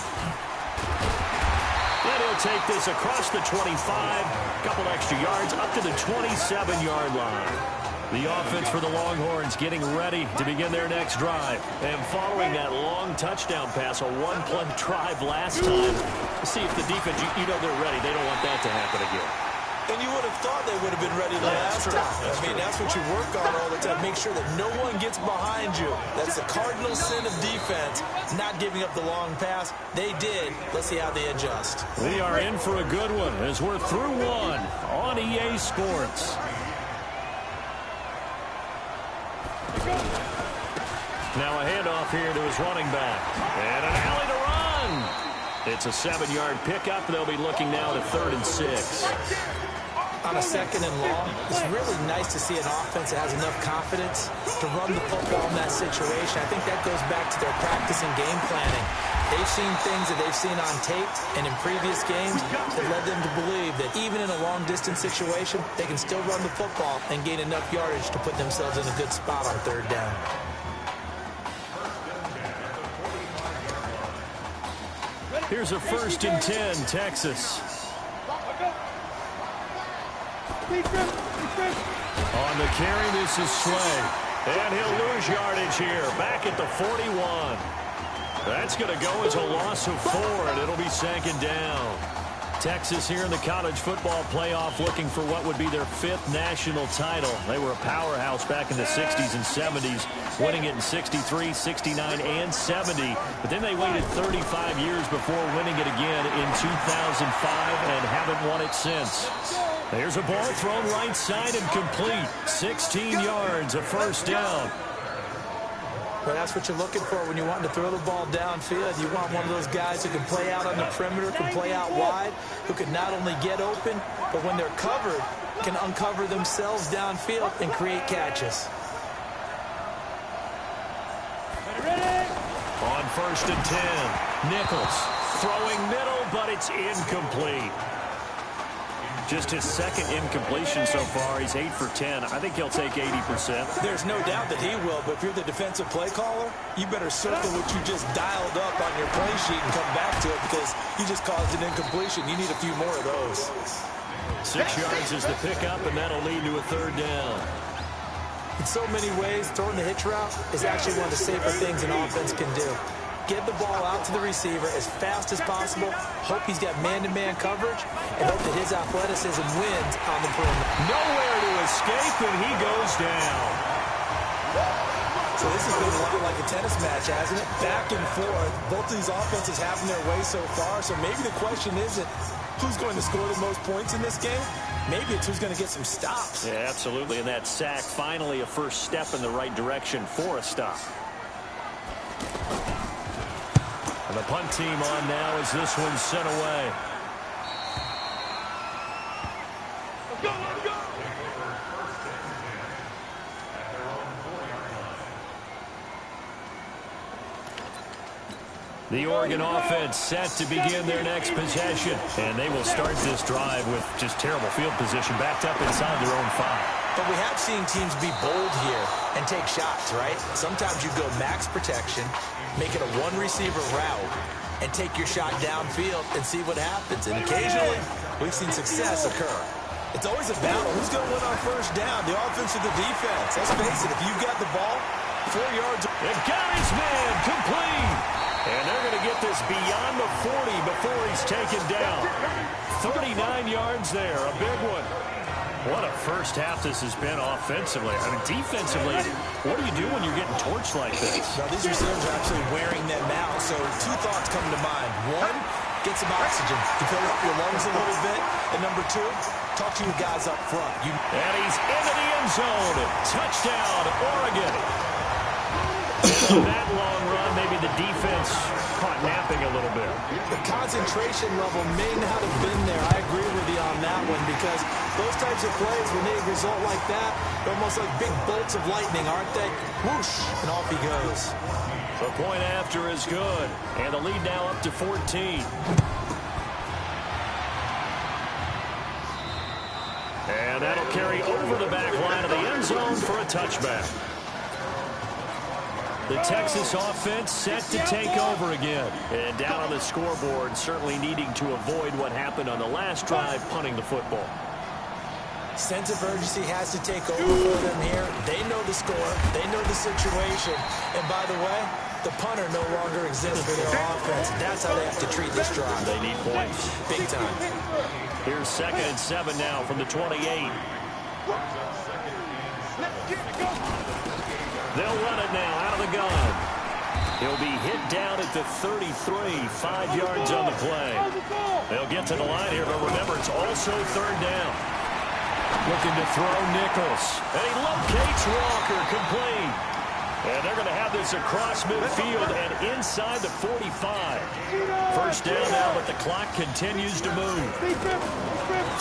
And he'll take this across the 25. Couple extra yards up to the 27-yard line. The offense for the Longhorns getting ready to begin their next drive. And following that long touchdown pass, a one-play drive last time. See if the defense, you know they're ready. They don't want that to happen again. And you would have thought they would have been ready last time. I mean, that's what you work on all the time. Make sure that no one gets behind you. That's the cardinal sin of defense, not giving up the long pass. They did. Let's see how they adjust. We are in for a good one as we're through one on EA Sports. Now a handoff here to his running back. And an alley to run. It's a 7-yard pickup. They'll be looking now to 3rd and 6. on a 2nd and long, it's really nice to see an offense that has enough confidence to run the football in that situation. I think that goes back to their practice and game planning. They've seen things that they've seen on tape and in previous games that led them to believe that even in a long-distance situation, they can still run the football and gain enough yardage to put themselves in a good spot on 3rd down. Here's a 1st and 10, Texas. On the carry, this is Slay. And he'll lose yardage here, back at the 41. That's going to go as a loss of 4, and it'll be 2nd down. Texas here in the college football playoff looking for what would be their 5th national title. They were a powerhouse back in the 60s and 70s, winning it in 63, 69, and 70. But then they waited 35 years before winning it again in 2005 and haven't won it since. There's a ball thrown right side and complete. 16 yards, a 1st down. Well, that's what you're looking for when you want to throw the ball downfield. You want one of those guys who can play out on the perimeter, can play out wide, who can not only get open, but when they're covered, can uncover themselves downfield and create catches. On 1st and 10, Nichols throwing middle, but it's incomplete. Just his 2nd incompletion so far. He's 8 for 10. I think he'll take 80%. There's no doubt that he will, but if you're the defensive play caller, you better circle what you just dialed up on your play sheet and come back to it because you just caused an incompletion. You need a few more of those. 6 yards is the pickup, and that'll lead to a 3rd down. In so many ways, throwing the hitch route is actually one of the safer things an offense can do. Get the ball out to the receiver as fast as possible, hope he's got man-to-man coverage, and hope that his athleticism wins on the perimeter. Nowhere to escape, and he goes down. So this has been a lot like a tennis match, hasn't it? Back and forth. Both of these offenses having their way so far, so maybe the question isn't who's going to score the most points in this game. Maybe it's who's going to get some stops. Yeah, absolutely, and that sack finally a first step in the right direction for a stop. And the punt team on now as this one's sent away. Let's go, let's go. The Oregon offense set to begin their next possession. And they will start this drive with just terrible field position backed up inside their own 5. But we have seen teams be bold here and take shots, right? Sometimes you go max protection, make it a one-receiver route, and take your shot downfield and see what happens. And occasionally, we've seen success occur. It's always a battle. Who's going to win on 1st down, the offense or the defense? Let's face it, if you've got the ball, 4 yards. And got his man complete. And they're going to get this beyond the 40 before he's taken down. 39 yards there, a big one. What a first half this has been offensively. I mean, defensively, what do you do when you're getting torched like this? Now, these receivers are actually wearing them out, so 2 thoughts come to mind. 1, get some oxygen to fill up your lungs a little bit. And number 2, talk to your guys up front. And he's into the end zone. Touchdown, Oregon. On that long run, maybe the defense caught napping a little bit. The concentration level may not have been there. I agree with you on that one because those types of plays, when they result like that, they're almost like big bolts of lightning, aren't they? Whoosh, and off he goes. The point after is good, and the lead now up to 14. And that'll carry over the back line of the end zone for a touchback. The Texas offense set to take over again. And down on the scoreboard, certainly needing to avoid what happened on the last drive, punting the football. Sense of urgency has to take over for them here. They know the score. They know the situation. And by the way, the punter no longer exists for their offense. That's how they have to treat this drive. They need points. Big time. Here's 2nd and 7 now from the 28. They'll run it now out of the gun. He'll be hit down at the 33, 5 yards on the play. They'll get to the line here, but remember, it's also 3rd down. Looking to throw Nichols. And he locates Walker, complete. And they're going to have this across midfield and inside the 45. First down now, but the clock continues to move.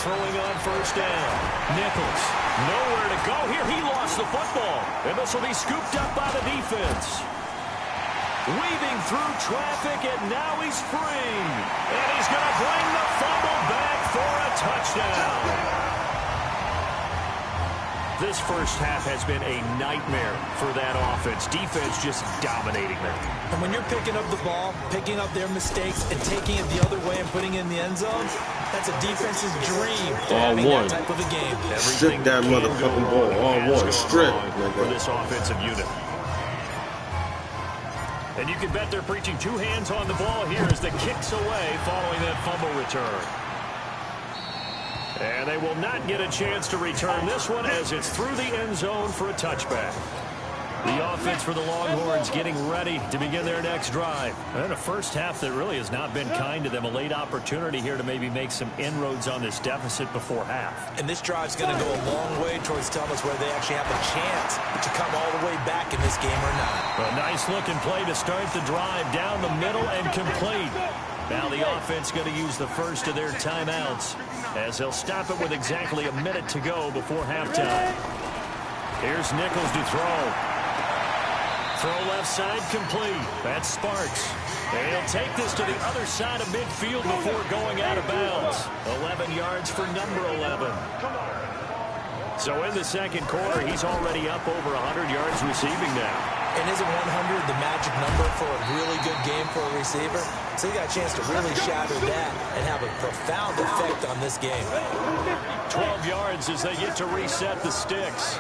Throwing on first down. Nichols, nowhere to go here. He lost the football. And this will be scooped up by the defense. Weaving through traffic, and now he's free. And he's going to bring the fumble back for a touchdown. This first half has been a nightmare for that offense. Defense just dominating them. And when you're picking up the ball, picking up their mistakes, and taking it the other way and putting it in the end zone, that's a defense's dream. All one. That type of a game. Strip that motherfucking ball. All one. Strip. For this offensive unit. And you can bet they're preaching two hands on the ball here as the kicks away following that fumble return. And they will not get a chance to return this one as it's through the end zone for a touchback. The offense for the Longhorns getting ready to begin their next drive. And a first half that really has not been kind to them. A late opportunity here to maybe make some inroads on this deficit before half. And this drive's going to go a long way towards telling us whether they actually have a chance to come all the way back in this game or not. A nice looking play to start the drive down the middle and complete. Now the offense going to use the first of their timeouts as they'll stop it with exactly a minute to go before halftime. Here's Nichols to throw. Throw left side complete. That's Sparks. And he'll take this to the other side of midfield before going out of bounds. 11 yards for number 11. So in the second quarter, he's already up over 100 yards receiving now. And isn't 100 the magic number for a really good game for a receiver? So he got a chance to really shatter that and have a profound effect on this game. 12 yards as they get to reset the sticks.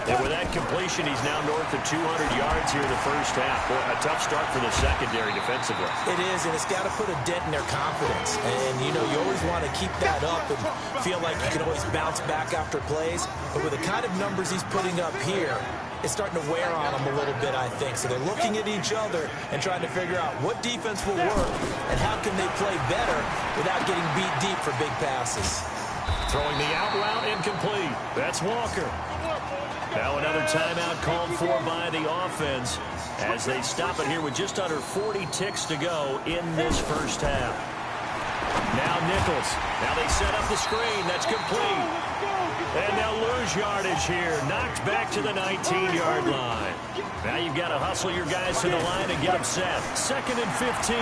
And with that completion, he's now north of 200 yards here in the first half. Boy, a tough start for the secondary defensively. It is, and it's got to put a dent in their confidence. And, you know, you always want to keep that up and feel like you can always bounce back after plays. But with the kind of numbers he's putting up here, it's starting to wear on them a little bit, I think. So they're looking at each other and trying to figure out what defense will work and how can they play better without getting beat deep for big passes. Throwing the out route incomplete. That's Walker. Now another timeout called for by the offense as they stop it here with just under 40 ticks to go in this first half. Now Nichols. Now they set up the screen. That's complete. And they'll lose yardage here. Knocked back to the 19-yard line. Now you've got to hustle your guys to the line and get them set. 2nd and 15.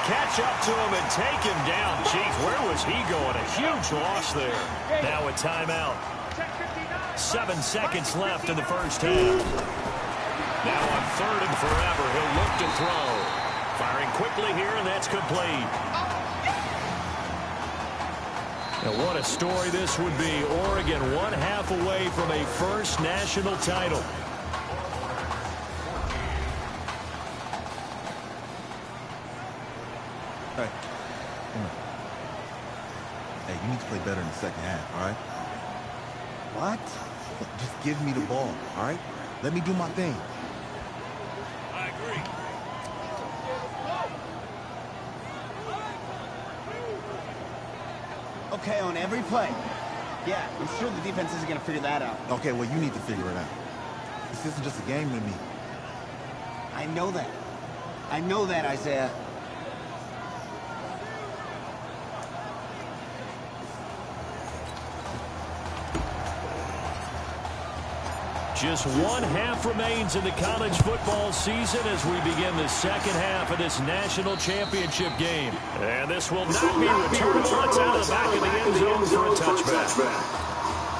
Catch up to him and take him down. Jeez, where was he going? A huge loss there. Now a timeout. 7 seconds left in the first half. Now on 3rd and forever, he'll look to throw. Firing quickly here, and that's complete. Now what a story this would be. Oregon 1/2 away from a first national title. Hey, come on. Hey, you need to play better in the second half, all right? What? Look, just give me the ball, all right? Let me do my thing. I agree. Okay, on every play. Yeah, I'm sure the defense isn't going to figure that out. Okay, well, you need to figure it out. This isn't just a game to me. I know that. I know that, Isaiah. Just 1/2 remains in the college football season as we begin the second half of this national championship game. And this will not be returnable. It's out of the back of the end zone for a touchback.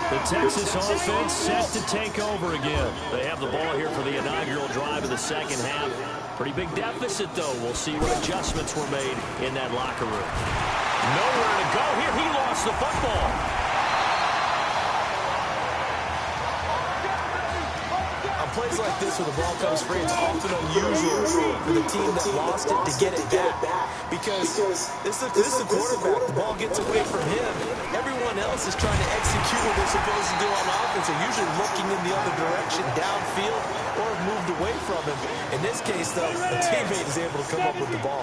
The Texas offense set to take over again. They have the ball here for the inaugural drive of the second half. Pretty big deficit, though. We'll see what adjustments were made in that locker room. Nowhere to go here. He lost the football. Plays like this where the ball comes free, it's often unusual for the team that lost it to get it back. Because this is a quarterback. The ball gets away from him. Everyone else is trying to execute what they're supposed to do on offense. They're usually looking in the other direction, downfield, or have moved away from him. In this case, though, a teammate is able to come up with the ball.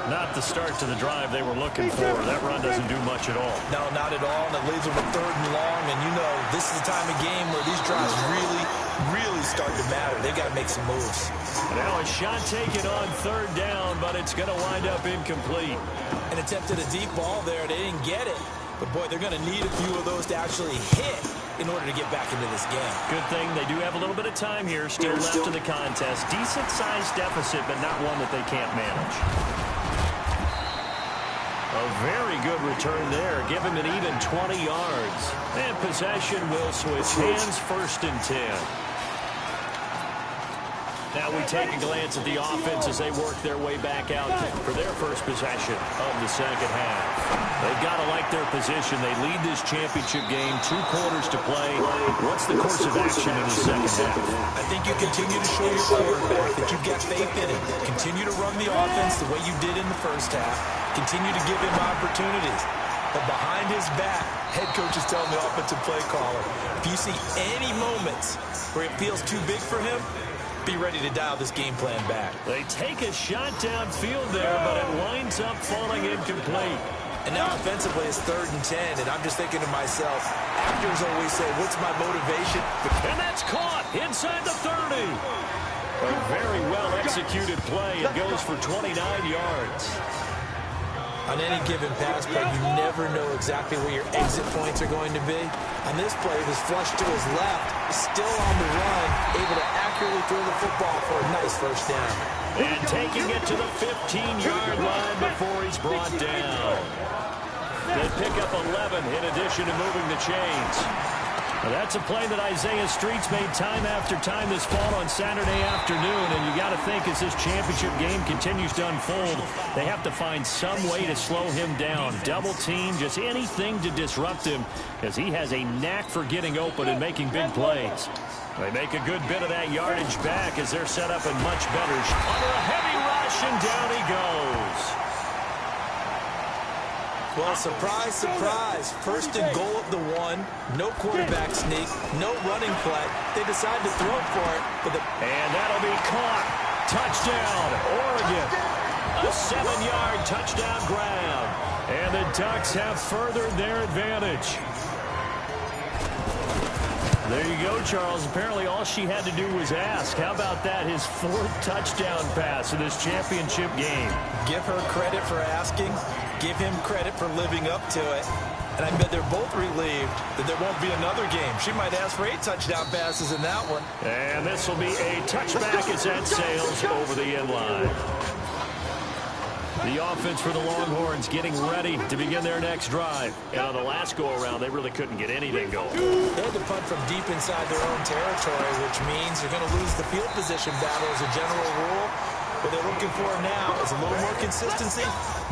Not the start to the drive they were looking for. That run doesn't do much at all. No, not at all, and it leaves them with 3rd and long, and you know this is the time of game where these drives really start to matter. They got to make some moves. Now a shot taken on 3rd down, but it's going to wind up incomplete. And attempted a deep ball there. They didn't get it. But, boy, they're going to need a few of those to actually hit in order to get back into this game. Good thing they do have a little bit of time here still left in the contest. Decent-sized deficit, but not one that they can't manage. A very good return there. Give him an even 20 yards. And possession will switch hands, 1st and 10. Now we take a glance at the offense as they work their way back out for their first possession of the second half. They've got to like their position. They lead this championship game, 2 quarters to play. What's the course of action in the second half? I think you continue to show your quarterback that you've got faith in him. Continue to run the offense the way you did in the first half. Continue to give him opportunities. But behind his back, head coach is telling the offensive play caller, if you see any moments where it feels too big for him, be ready to dial this game plan back. They take a shot downfield there, but it winds up falling incomplete. And now offensively it's 3rd and 10, and I'm just thinking to myself, actors always say, what's my motivation? And that's caught inside the 30. A very well-executed play. It goes for 29 yards. On any given pass play, you never know exactly where your exit points are going to be. On this play, it was flushed to his left, still on the run, able to accurately throw the football for a nice 1st down. And taking it to the 15-yard line before he's brought down. They pick up 11 in addition to moving the chains. Now that's a play that Isaiah Streets made time after time this fall on Saturday afternoon, and you got to think as this championship game continues to unfold, they have to find some way to slow him down. Double team, just anything to disrupt him, as he has a knack for getting open and making big plays. They make a good bit of that yardage back as they're set up in much better. Under a heavy rush, and down he goes. Well, surprise, surprise. 1st and goal at the 1. No quarterback sneak. No running play. They decide to throw for it. And that'll be caught. Touchdown, Oregon. A 7-yard touchdown grab. And the Ducks have furthered their advantage. There you go, Charles. Apparently all she had to do was ask. How about that? His 4th touchdown pass in this championship game. Give her credit for asking. Give him credit for living up to it. And I bet they're both relieved that there won't be another game. She might ask for 8 touchdown passes in that one. And this will be a touchback as that sails over the end line. The offense for the Longhorns getting ready to begin their next drive. And on the last go-around, they really couldn't get anything going. They had to punt from deep inside their own territory, which means they're going to lose the field position battle as a general rule. What they're looking for now is a little more consistency,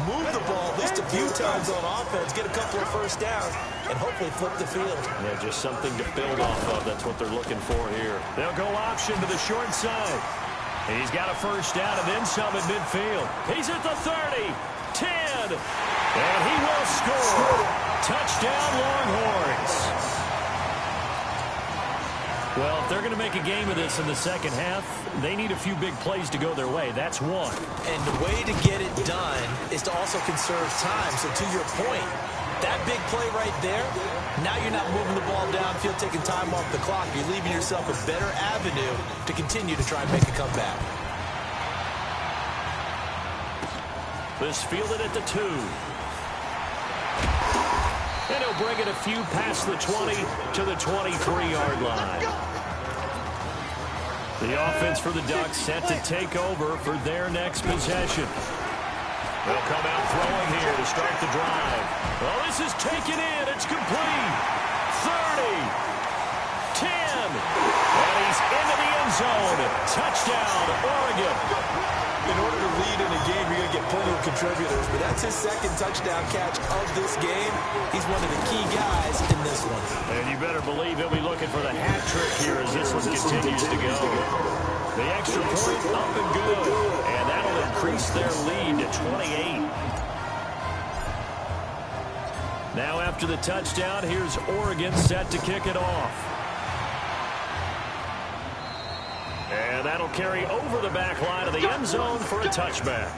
move the ball at least a few times on offense, get a couple of 1st downs, and hopefully flip the field. Yeah, just something to build off of. That's what they're looking for here. They'll go option to the short side. He's got a 1st down and then some at midfield. He's at the 30, 10, and he will score. Touchdown, Longhorns. Well, if they're going to make a game of this in the second half, they need a few big plays to go their way. That's one. And the way to get it done is to also conserve time. So to your point, that big play right there, now you're not moving the ball downfield, taking time off the clock. You're leaving yourself a better avenue to continue to try and make a comeback. This fielded at the 2. And he'll bring it a few past the 20 to the 23-yard line. The offense for the Ducks set to take over for their next possession. They'll come out throwing here to start the drive. Well, this is taken in. It's complete. 30, 10, and he's into the end zone. Touchdown, Oregon. In order to lead in a game, you're going to get plenty of contributors, but that's his 2nd touchdown catch of this game. He's one of the key guys in this one. And you better believe he'll be looking for the hat trick here as this one continues to go. The extra point up and good, and that'll increase their lead to 28. Now after the touchdown, here's Oregon set to kick it off. And that'll carry over the back line of the end zone for a touchback.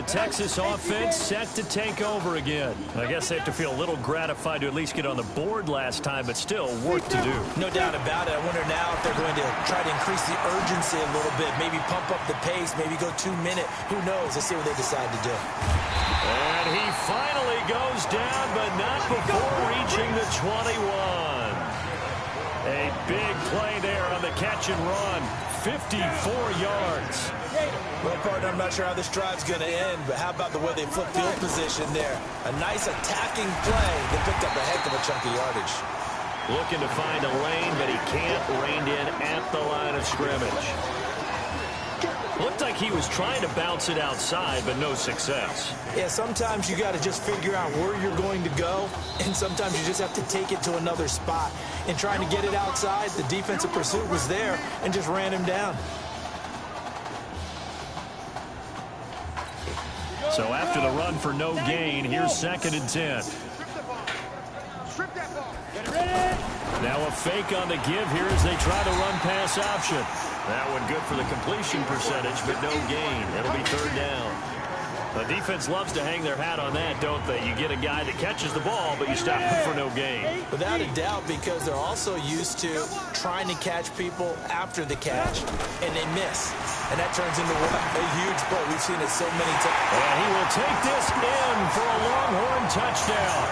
The Texas offense set to take over again. I guess they have to feel a little gratified to at least get on the board last time, but still work to do. No doubt about it. I wonder now if they're going to try to increase the urgency a little bit, maybe pump up the pace, maybe go 2 minute. Who knows? Let's see what they decide to do. And he finally goes down, but not before reaching the 21. A big play there on the catch and run. 54 yards. Well, partner, I'm not sure how this drive's going to end, but how about the way they flip field position there? A nice attacking play that picked up a heck of a chunk of yardage. Looking to find a lane, but he can't rein in at the line of scrimmage. Looked like he was trying to bounce it outside, but no success. Yeah, sometimes you got to just figure out where you're going to go, and sometimes you just have to take it to another spot. In trying to get it outside, the defensive pursuit was there and just ran him down. So after the run for no gain, here's 2nd and 10. Now a fake on the give here as they try to run pass option. That one good for the completion percentage, but no gain. It'll be 3rd down. The defense loves to hang their hat on that, don't they? You get a guy that catches the ball, but you stop him for no gain. Without a doubt, because they're also used to trying to catch people after the catch, and they miss. And that turns into a huge play. We've seen it so many times. And he will take this in for a Longhorn touchdown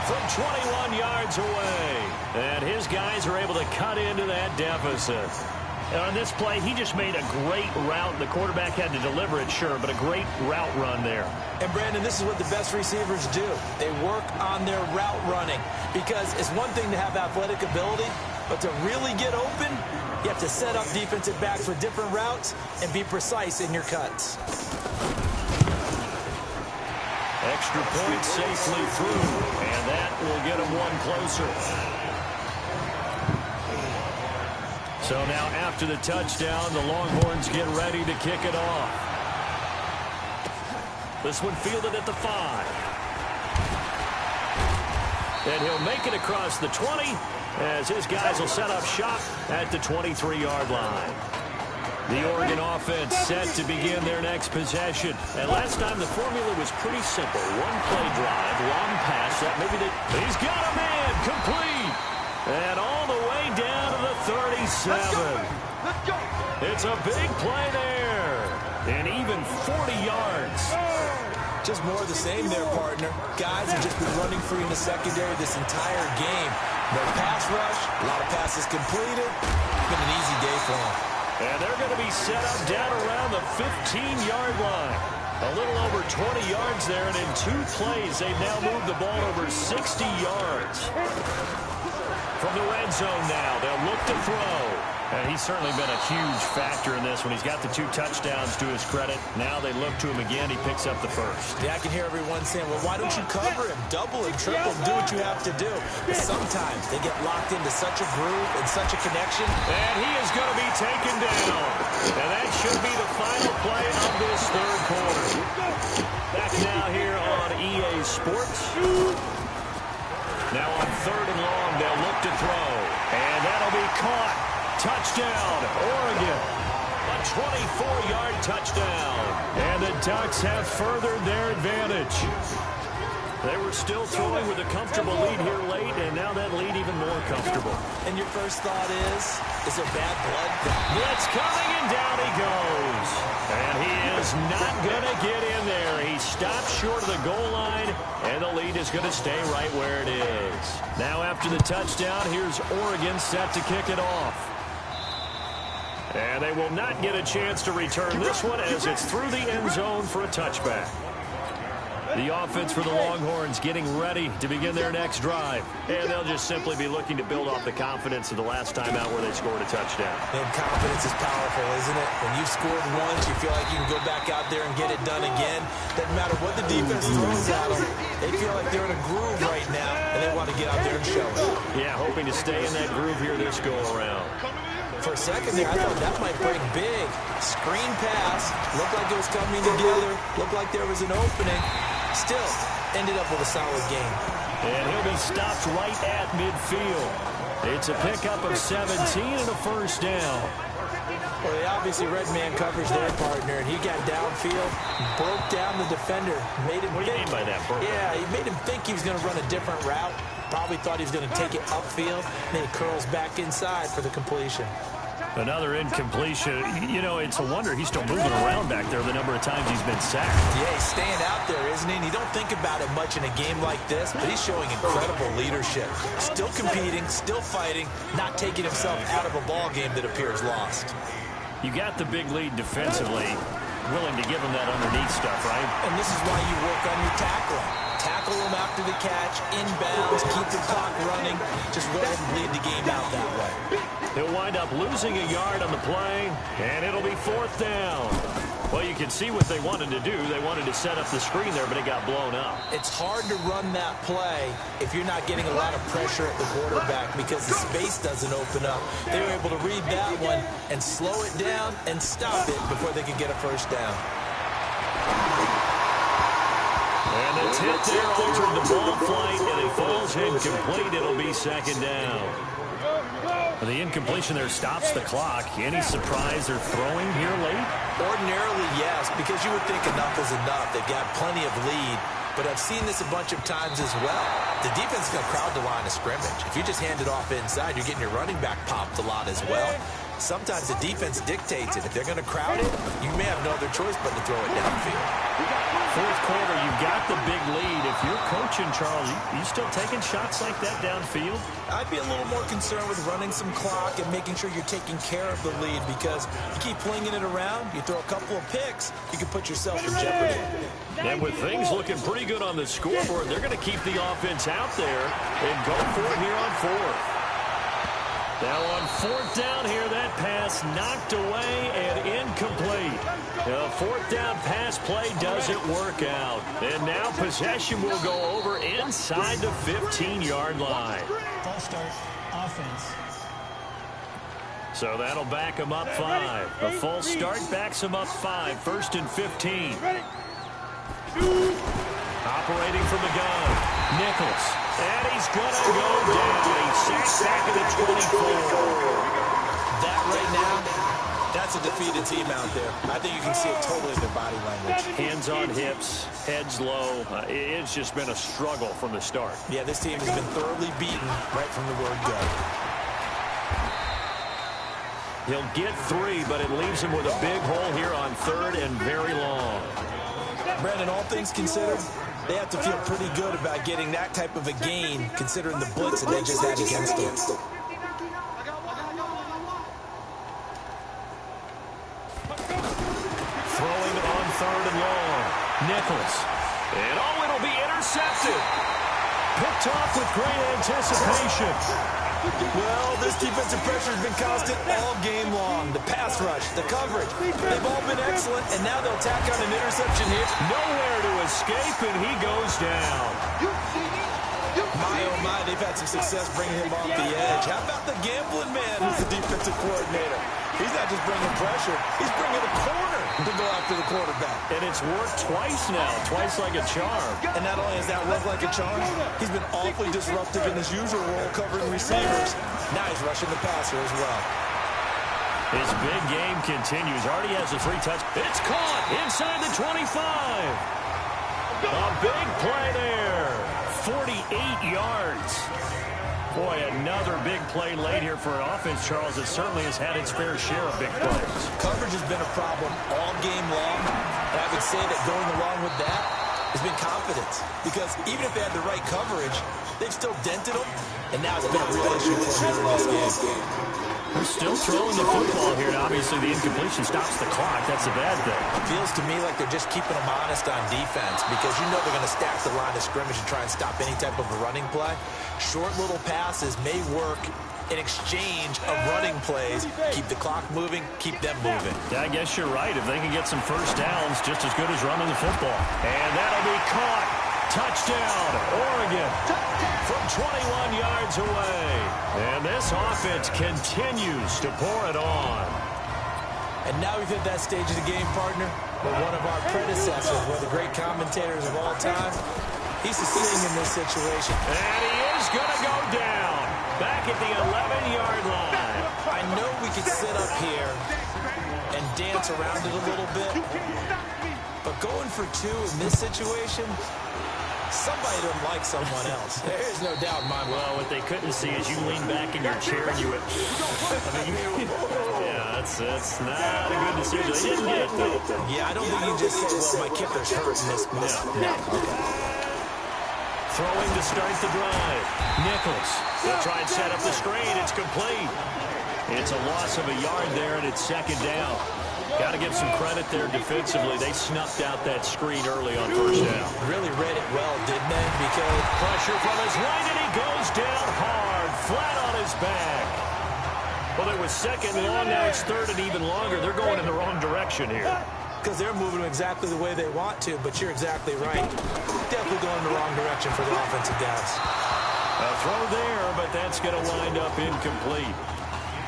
from 21 yards away. And his guys are able to cut into that deficit. And on this play, he just made a great route. The quarterback had to deliver it, sure, but a great route run there. And, Brandon, this is what the best receivers do. They work on their route running because it's one thing to have athletic ability, but to really get open, you have to set up defensive backs with different routes and be precise in your cuts. Extra point safely through, and that will get him one closer. So now after the touchdown, the Longhorns get ready to kick it off. This one fielded at the 5. And he'll make it across the 20 as his guys will set up shop at the 23-yard line. The Oregon offense set to begin their next possession. And last time the formula was pretty simple. One play drive, long pass. He's got a man complete. And all the way down to the 37. It's a big play there. And even 40 yards. Just more of the same there, partner. Guys have just been running free in the secondary this entire game. No pass rush, a lot of passes completed. It's been an easy day for them. And they're going to be set up down around the 15-yard line. A little over 20 yards there, and in 2 plays, they've now moved the ball over 60 yards. From the red zone now, they'll look to throw. And he's certainly been a huge factor in this one. He's got the 2 touchdowns to his credit. Now they look to him again. He picks up the first. Yeah, I can hear everyone saying, well, why don't you cover him? Double him, triple him, do what you have to do. But sometimes they get locked into such a groove and such a connection. And he is going to be taken down. And that should be the final play of this 3rd quarter. Back now here on EA Sports. Now on 3rd and long, they'll look to throw. And that'll be caught. Touchdown, Oregon. A 24-yard touchdown. And the Ducks have furthered their advantage. They were still throwing with a comfortable lead here late, and now that lead even more comfortable. And your first thought is there bad blood? Blitz coming, and down he goes. And he is not going to get in there. He stops short of the goal line, and the lead is going to stay right where it is. Now after the touchdown, here's Oregon set to kick it off. And they will not get a chance to return this one as it's through the end zone for a touchback. The offense for the Longhorns getting ready to begin their next drive. And they'll just simply be looking to build off the confidence of the last time out where they scored a touchdown. And confidence is powerful, isn't it? When you've scored once, you feel like you can go back out there and get it done again. Doesn't matter what the defense throws at them. They feel like they're in a groove right now, and they want to get out there and show it. Yeah, hoping to stay in that groove here this go-around. For a second there, I thought that might break big. Screen pass. Looked like it was coming together. Looked like there was an opening. Still, ended up with a solid game. And he'll be stopped right at midfield. It's a pickup of 17 and a first down. Well, they obviously red man covers their partner, and he got downfield, broke down the defender, made him What do you mean by that, Burke? Yeah, he made him think he was going to run a different route. Probably thought he was going to take it upfield, then he curls back inside for the completion. Another incompletion. You know, it's a wonder he's still moving around back there the number of times he's been sacked. Yeah, he's staying out there, isn't he? And you don't think about it much in a game like this, but he's showing incredible leadership. Still competing, still fighting, not taking himself out of a ball game that appears lost. You got the big lead defensively, willing to give him that underneath stuff, right? And this is why you work on your tackling. Tackle him after the catch, inbounds, keep the clock running. Just go ahead and bleed the game out that way. He'll wind up losing a yard on the play, and it'll be fourth down. Well, you can see what they wanted to do. They wanted to set up the screen there, but it got blown up. It's hard to run that play if you're not getting a lot of pressure at the quarterback because the space doesn't open up. They were able to read that one and slow it down and stop it before they could get a first down. And the tip there altered the ball flight, and it falls incomplete. It'll be second down. The incompletion there stops the clock. Any surprise they're throwing here late? Ordinarily, yes, because you would think enough is enough. They've got plenty of lead, but I've seen this a bunch of times as well. The defense is going to crowd the line of scrimmage. If you just hand it off inside, you're getting your running back popped a lot as well. Sometimes the defense dictates it. If they're going to crowd it, you may have no other choice but to throw it downfield. Fourth quarter, you've got the big lead. If you're coaching, Charles, you still taking shots like that downfield? I'd be a little more concerned with running some clock and making sure you're taking care of the lead because you keep flinging it around, you throw a couple of picks, you can put yourself in jeopardy. And with things looking pretty good on the scoreboard, they're going to keep the offense out there and go for it here on fourth. Now on fourth down here, that pass knocked away and incomplete. The fourth down pass play doesn't work out. And now possession will go over inside the 15-yard line. False start, offense. So that'll back him up 5. A false start backs him up 5. First and 15. Operating from the gun, Nichols. And he's going to go down. He's sacked back at the 24. That right now, that's a defeated team out there. I think you can see it totally in their body language. Hands on hips, heads low. It's just been a struggle from the start. Yeah, this team has been thoroughly beaten right from the word go. He'll get 3, but it leaves him with a big hole here on third and very long. Brandon, all things considered, they have to feel pretty good about getting that type of a gain considering the blitz that they just had against them. Throwing on third and long. Nichols. And it'll be intercepted. Picked off with great anticipation. Well, this defensive pressure has been constant all game long. The pass rush, the coverage, they've all been excellent, and now they'll tack on an interception here. Nowhere to escape, and he goes down. My, oh my, they've had some success bringing him off the edge. How about the gambling man who's the defensive coordinator? He's not just bringing pressure, he's bringing a corner to go after the quarterback. And it's worked twice now, twice like a charm. And not only has that worked like a charm, he's been awfully disruptive in his usual role covering receivers. Now he's rushing the passer as well. His big game continues. Already has a 3-touch. It's caught inside the 25. A big play there. 48 yards. Boy, another big play late here for an offense, Charles, that certainly has had its fair share of big plays. Coverage has been a problem all game long, and I would say that going along with that has been confidence. Because even if they had the right coverage, they've still dented them, and now it's been a real issue for them in this game. They're still throwing the football here, and obviously the incompletion stops the clock. That's a bad thing. It feels to me like they're just keeping them honest on defense because you know they're going to stack the line of scrimmage and try and stop any type of a running play. Short little passes may work in exchange of running plays. Keep the clock moving, keep them moving. Yeah, I guess you're right. If they can get some first downs, just as good as running the football. And that'll be caught. Touchdown, Oregon, from 21 yards away. And this offense continues to pour it on. And now we've hit that stage of the game, partner, where one of our predecessors, one of the great commentators of all time, he's the sing in this situation. And he is going to go down. back at the 11-yard line. I know we could sit up here and dance around it a little bit, but going for 2 in this situation, somebody doesn't like someone else. There is no doubt in my mind. Well, what they couldn't see is you lean back in your chair and you went, yeah, that's not a good decision. They didn't get it, though. Yeah, I don't think you just said, well, my kicker's hurt in this spot. No. Throwing to start the drive. Nichols will try and set up the screen. It's complete. It's a loss of a yard there, and it's second down. Got to give some credit there defensively. They snuffed out that screen early on first down. Really read it well, didn't they? Because pressure from his right, and he goes down hard, flat on his back. Well, it was second long, now it's third and even longer. They're going in the wrong direction here. Because they're moving exactly the way they want to, but you're exactly right. Definitely going in the wrong direction for the offensive guys. A throw there, but that's going to wind up incomplete.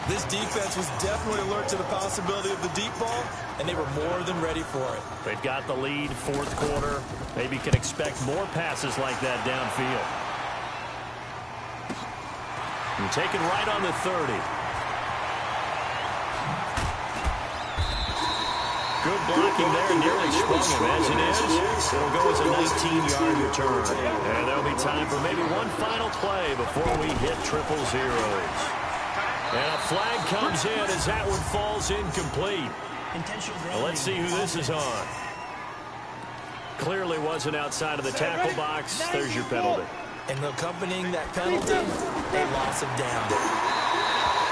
This defense was definitely alert to the possibility of the deep ball, and they were more than ready for it. They've got the lead, fourth quarter. Maybe can expect more passes like that downfield. And taken right on the 30. Good blocking there, nearly sprung him. As it is, it'll go as a 19-yard return. And there'll be time for maybe one final play before we hit triple zeros. And a flag comes in as that one falls incomplete. Well, let's see who this is on. Clearly wasn't outside of the tackle box. There's your penalty. And accompanying that penalty, a loss of down.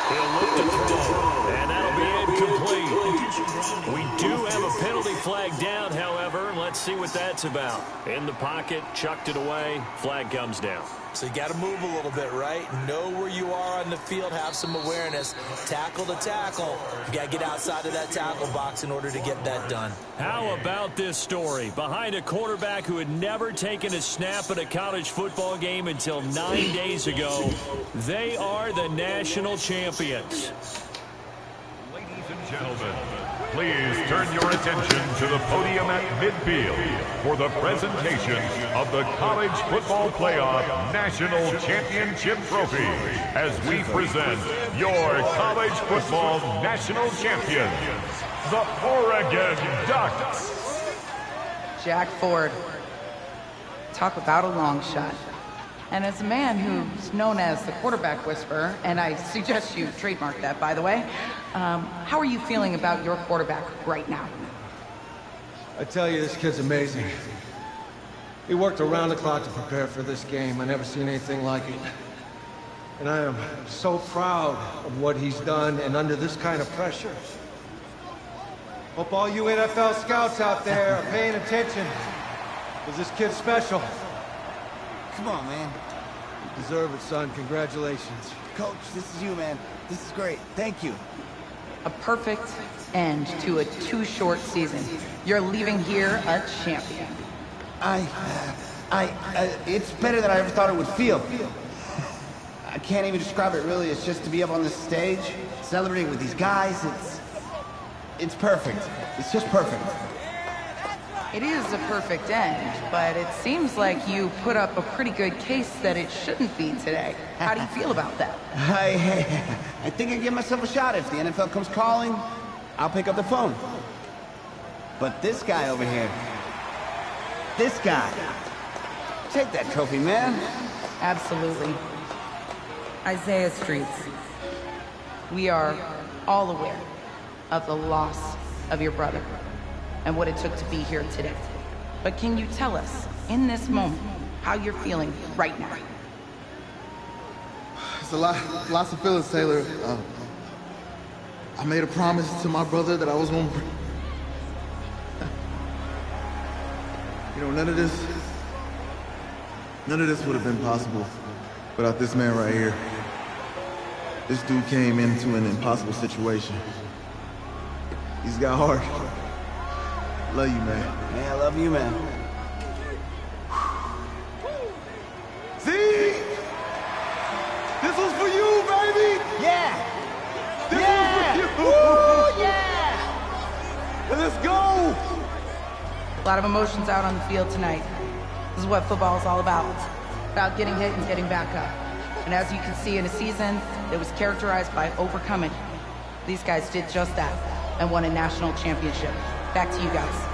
He'll look to throw, and that'll be incomplete. We do have a penalty flag down, however. Let's see what that's about. In the pocket, chucked it away, flag comes down. So you got to move a little bit, right? Know where you are on the field, have some awareness. Tackle to tackle. You got to get outside of that tackle box in order to get that done. How about this story? Behind a quarterback who had never taken a snap at a college football game until 9 days ago, they are the national champions. Ladies and gentlemen, please turn your attention to the podium at midfield for the presentation of the College Football Playoff National Championship Trophy as we present your college football national champions, the Oregon Ducks. Jack Ford. Talk about a long shot. And as a man who's known as the quarterback whisperer, and I suggest you trademark that, by the way, how are you feeling about your quarterback right now? I tell you, this kid's amazing. He worked around the clock to prepare for this game. I never seen anything like it. And I am so proud of what he's done, and under this kind of pressure. Hope all you NFL scouts out there are paying attention, because this kid's special. Come on, man. You deserve it, son. Congratulations. Coach, this is you, man. This is great. Thank you. A perfect end to a too short season. You're leaving here a champion. It's better than I ever thought it would feel. I can't even describe it, really. It's just to be up on this stage, celebrating with these guys. It's perfect. It's just perfect. It is a perfect end, but it seems like you put up a pretty good case that it shouldn't be today. How do you feel about that? I think I give myself a shot. If the NFL comes calling, I'll pick up the phone. But this guy over here, this guy, take that trophy, man. Absolutely. Isaiah Streets, we are all aware of the loss of your brother and what it took to be here today. But can you tell us, in this moment, how you're feeling right now? It's lots of feelings, Taylor. I made a promise to my brother that I was going to... You know, none of this would have been possible without this man right here. This dude came into an impossible situation. He's got heart. Love you, man. Yeah, I love you, man. See? This was for you, baby! Yeah! This yeah! was for you! Woo, yeah! Let's go! A lot of emotions out on the field tonight. This is what football is all about. It's about getting hit and getting back up. And as you can see, in a season that was characterized by overcoming, these guys did just that and won a national championship. Back to you guys.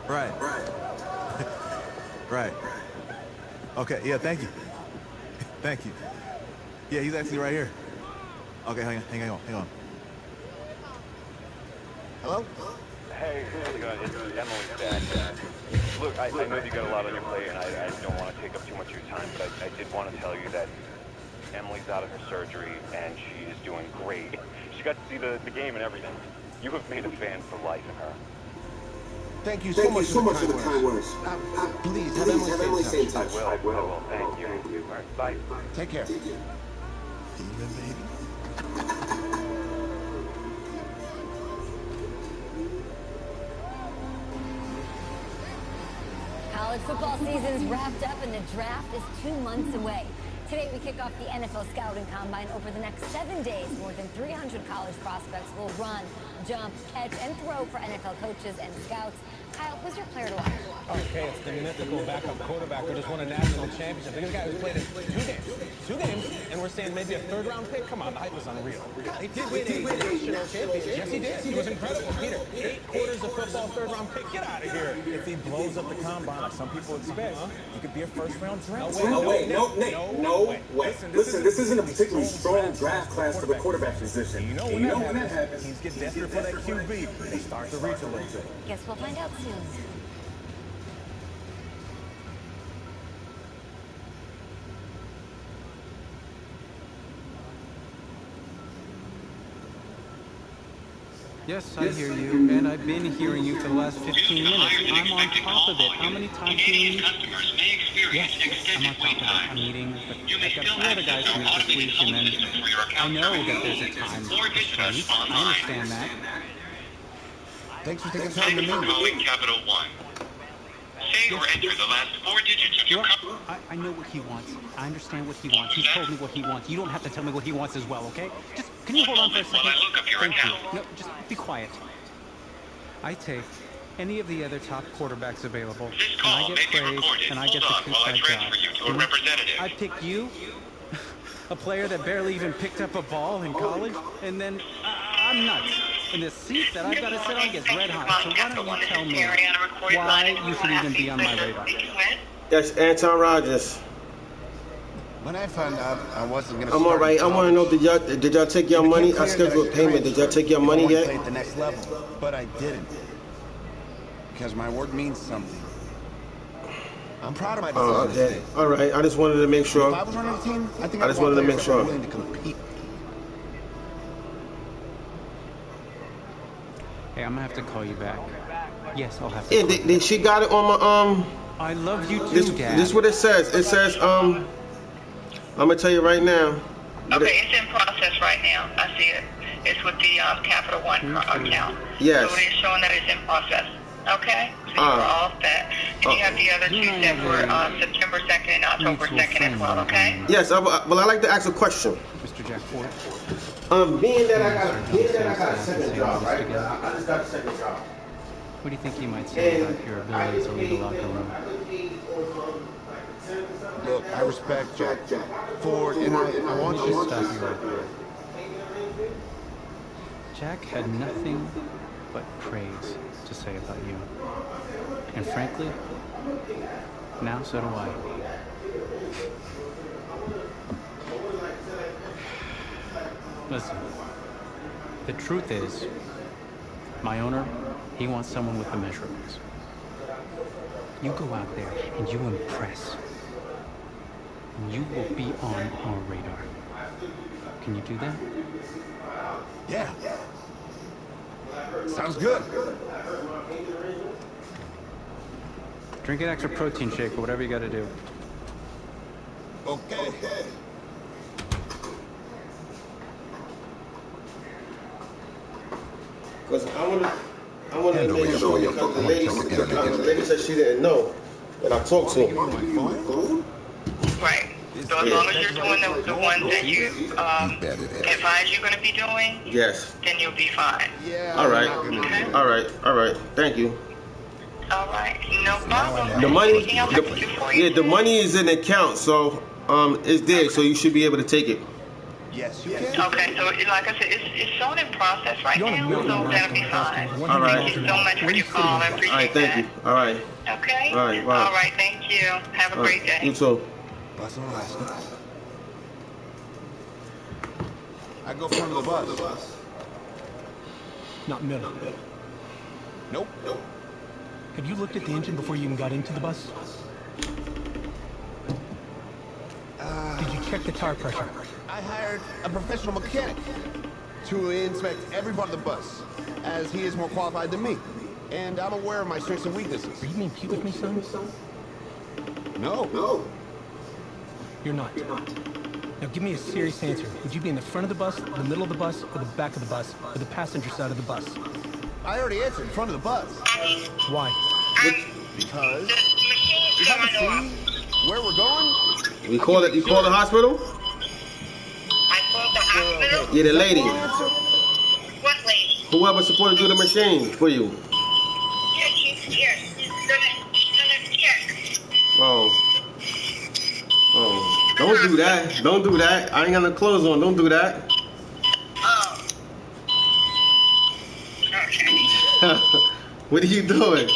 Right. Right. Okay, yeah, thank you. Thank you. Yeah, he's actually right here. Okay, hang on. Hello? Hey, how's it going? It's Emily's back. Look, I know you got a lot on your plate, and I don't want to take up too much of your time, but I did want to tell you that Emily's out of her surgery, and she is doing great. She got to see the game and everything. You have made a fan for life in her. Thank you so much for the kind words. Please, have Emily stay in touch. I will. Thank you. All right, bye. Take care. College football season's wrapped up and the draft is 2 months away. Today we kick off the NFL Scouting Combine. Over the next 7 days, more than 300 college prospects will run, jump, catch, and throw for NFL coaches and scouts. Kyle, who's your player to watch? Okay, it's the mythical backup quarterback who just won a national championship. This guy who's played in 2 games, and we're saying maybe a third-round pick? Come on, the hype was unreal. He did win a national championship. Yes, he did. It was incredible. Peter, 8 quarters of football, third-round pick. Get out of here. If he blows up the combine like some people expect, he could be a first-round draft. No way. Listen, this isn't a particularly strong draft class for the quarterback position. You know when that happens, teams get desperate for that QB. They start to reach a little bit. Guess we'll find out soon. Yes, I hear you, and I've been hearing you for the last 15 minutes. I'm on top of it. How many times do you need? Yes, I'm on top of it. I'm meeting, but I've got 2 other guys to meet this week, and then I know that there's a time constraint. I understand that. Thanks for taking time to meet me. Capital One. Say or enter the last 4 digits of your I know what he wants. I understand what he wants. He's told me what he wants. You don't have to tell me what he wants as well, okay? Just, can you hold on for a second? Thank you. No, just be quiet. I take any of the other top quarterbacks available, and I get praise, and I get to keep that job. I pick you, a player that barely even picked up a ball in college, and then I'm nuts. And the seat that I've got to sit on gets red hot. So why don't you tell me why you should even be on my radar? That's Anton Rodgers. When I found out I wasn't going to I'm all right. I want to know, did y'all take your money? I scheduled a payment. Did y'all take your money yet? I played the next level, but I didn't. Because my word means something. I'm proud of my decision. Okay. All right. I just wanted to make sure. If I was running a team, I think I just wanted to make sure. willing to compete. Hey, I'm gonna have to call you back. Yes, I'll have to. Yeah, she got it on my I love you too, Dad. This is what it says. It says I'm gonna tell you right now. Okay, it's in process right now. I see it. It's with the Capital One account. Yes. So it's showing that it's in process. Okay? So you were all set. And you have the other 2 that were September 2nd and October 2nd as well, okay? Yes, well, I like to ask a question. Mr. Jack Ford. Being that I got a second job, right? I just got a second job. What do you think he might say about your ability to lead the locker room? Look, I respect Jack Ford, and I want you to stop you right there. Jack had nothing but praise to say about you. And frankly, now so do I. Listen, the truth is, my owner, he wants someone with the measurables. You go out there and you impress, and you will be on our radar. Can you do that? Yeah. Sounds good. Drink an extra protein shake or whatever you gotta do. Okay. Because I want to... I want to make sure because the lady said she didn't know that I talked to him. Right. So as long as you're doing the ones that you advise you're going to be doing, yes, then you'll be fine. All right. Okay? All right. All right. Thank you. All right. No problem. The money, Anything else I can do for you? yeah, the money is in the account, so it's there, so you should be able to take it. Yes, you can. Okay, so like I said, it's shown in process right now, so that'll be fine. All right. Thank you so much for your call. I appreciate All right, thank that. you. All right. Okay? All right, wow. All right, thank you. Have a great day. You too. I go front of the bus. Not middle. Nope. Have you looked at the engine before you even got into the bus? Did you check the tire pressure? I hired a professional mechanic to inspect every part of the bus, as he is more qualified than me. And I'm aware of my strengths and weaknesses. Are you being cute with me, son? No. You're not. Now give me a serious answer. Would you be in the front of the bus, the middle of the bus, or the back of the bus, or the passenger side of the bus? I already answered in front of the bus. Why? Because you haven't seen where we're going? You call the hospital? I called the hospital? Yeah, the lady. What lady? Whoever's supposed to do the machine for you. Yeah, she's here. She's gonna check. Oh, don't do that. Don't do that. I ain't got no clothes on. Don't do that. Oh. Okay. What are you doing?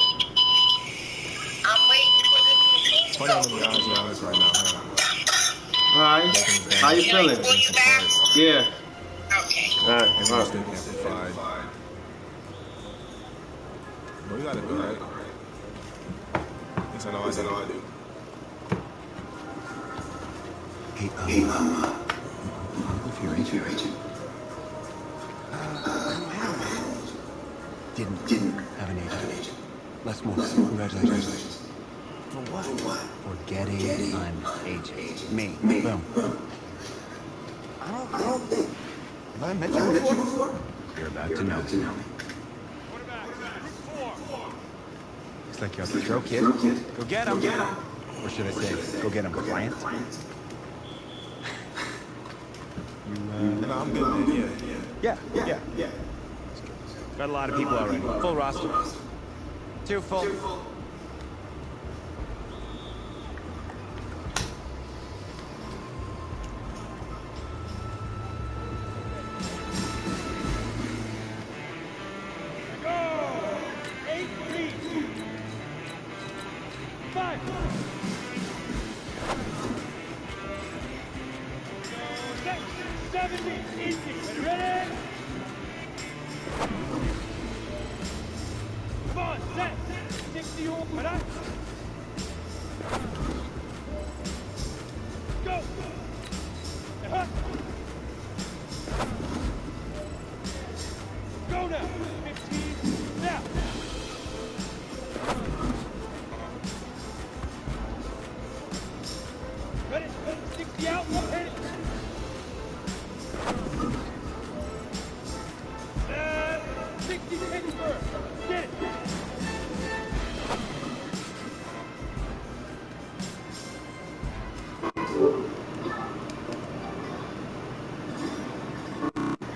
I'm waiting for this machine to go. right now. All right. How you feeling? Will you back? Yeah. Okay. All right. Everyone's still amplified. Well, you gotta do right. Yes, I know I do. Hey, if you're agent. Didn't have an agent. Less more. Congratulations. For what? Forget it. I'm agent. Me. Boom. I don't think. Have I met you before? You're about to know. Looks like you're out the throw, kid. Go get him. Or should I say, go get him, client? No, I'm good, man. Yeah. Got a lot of people already. Full roster. Too full. Ready?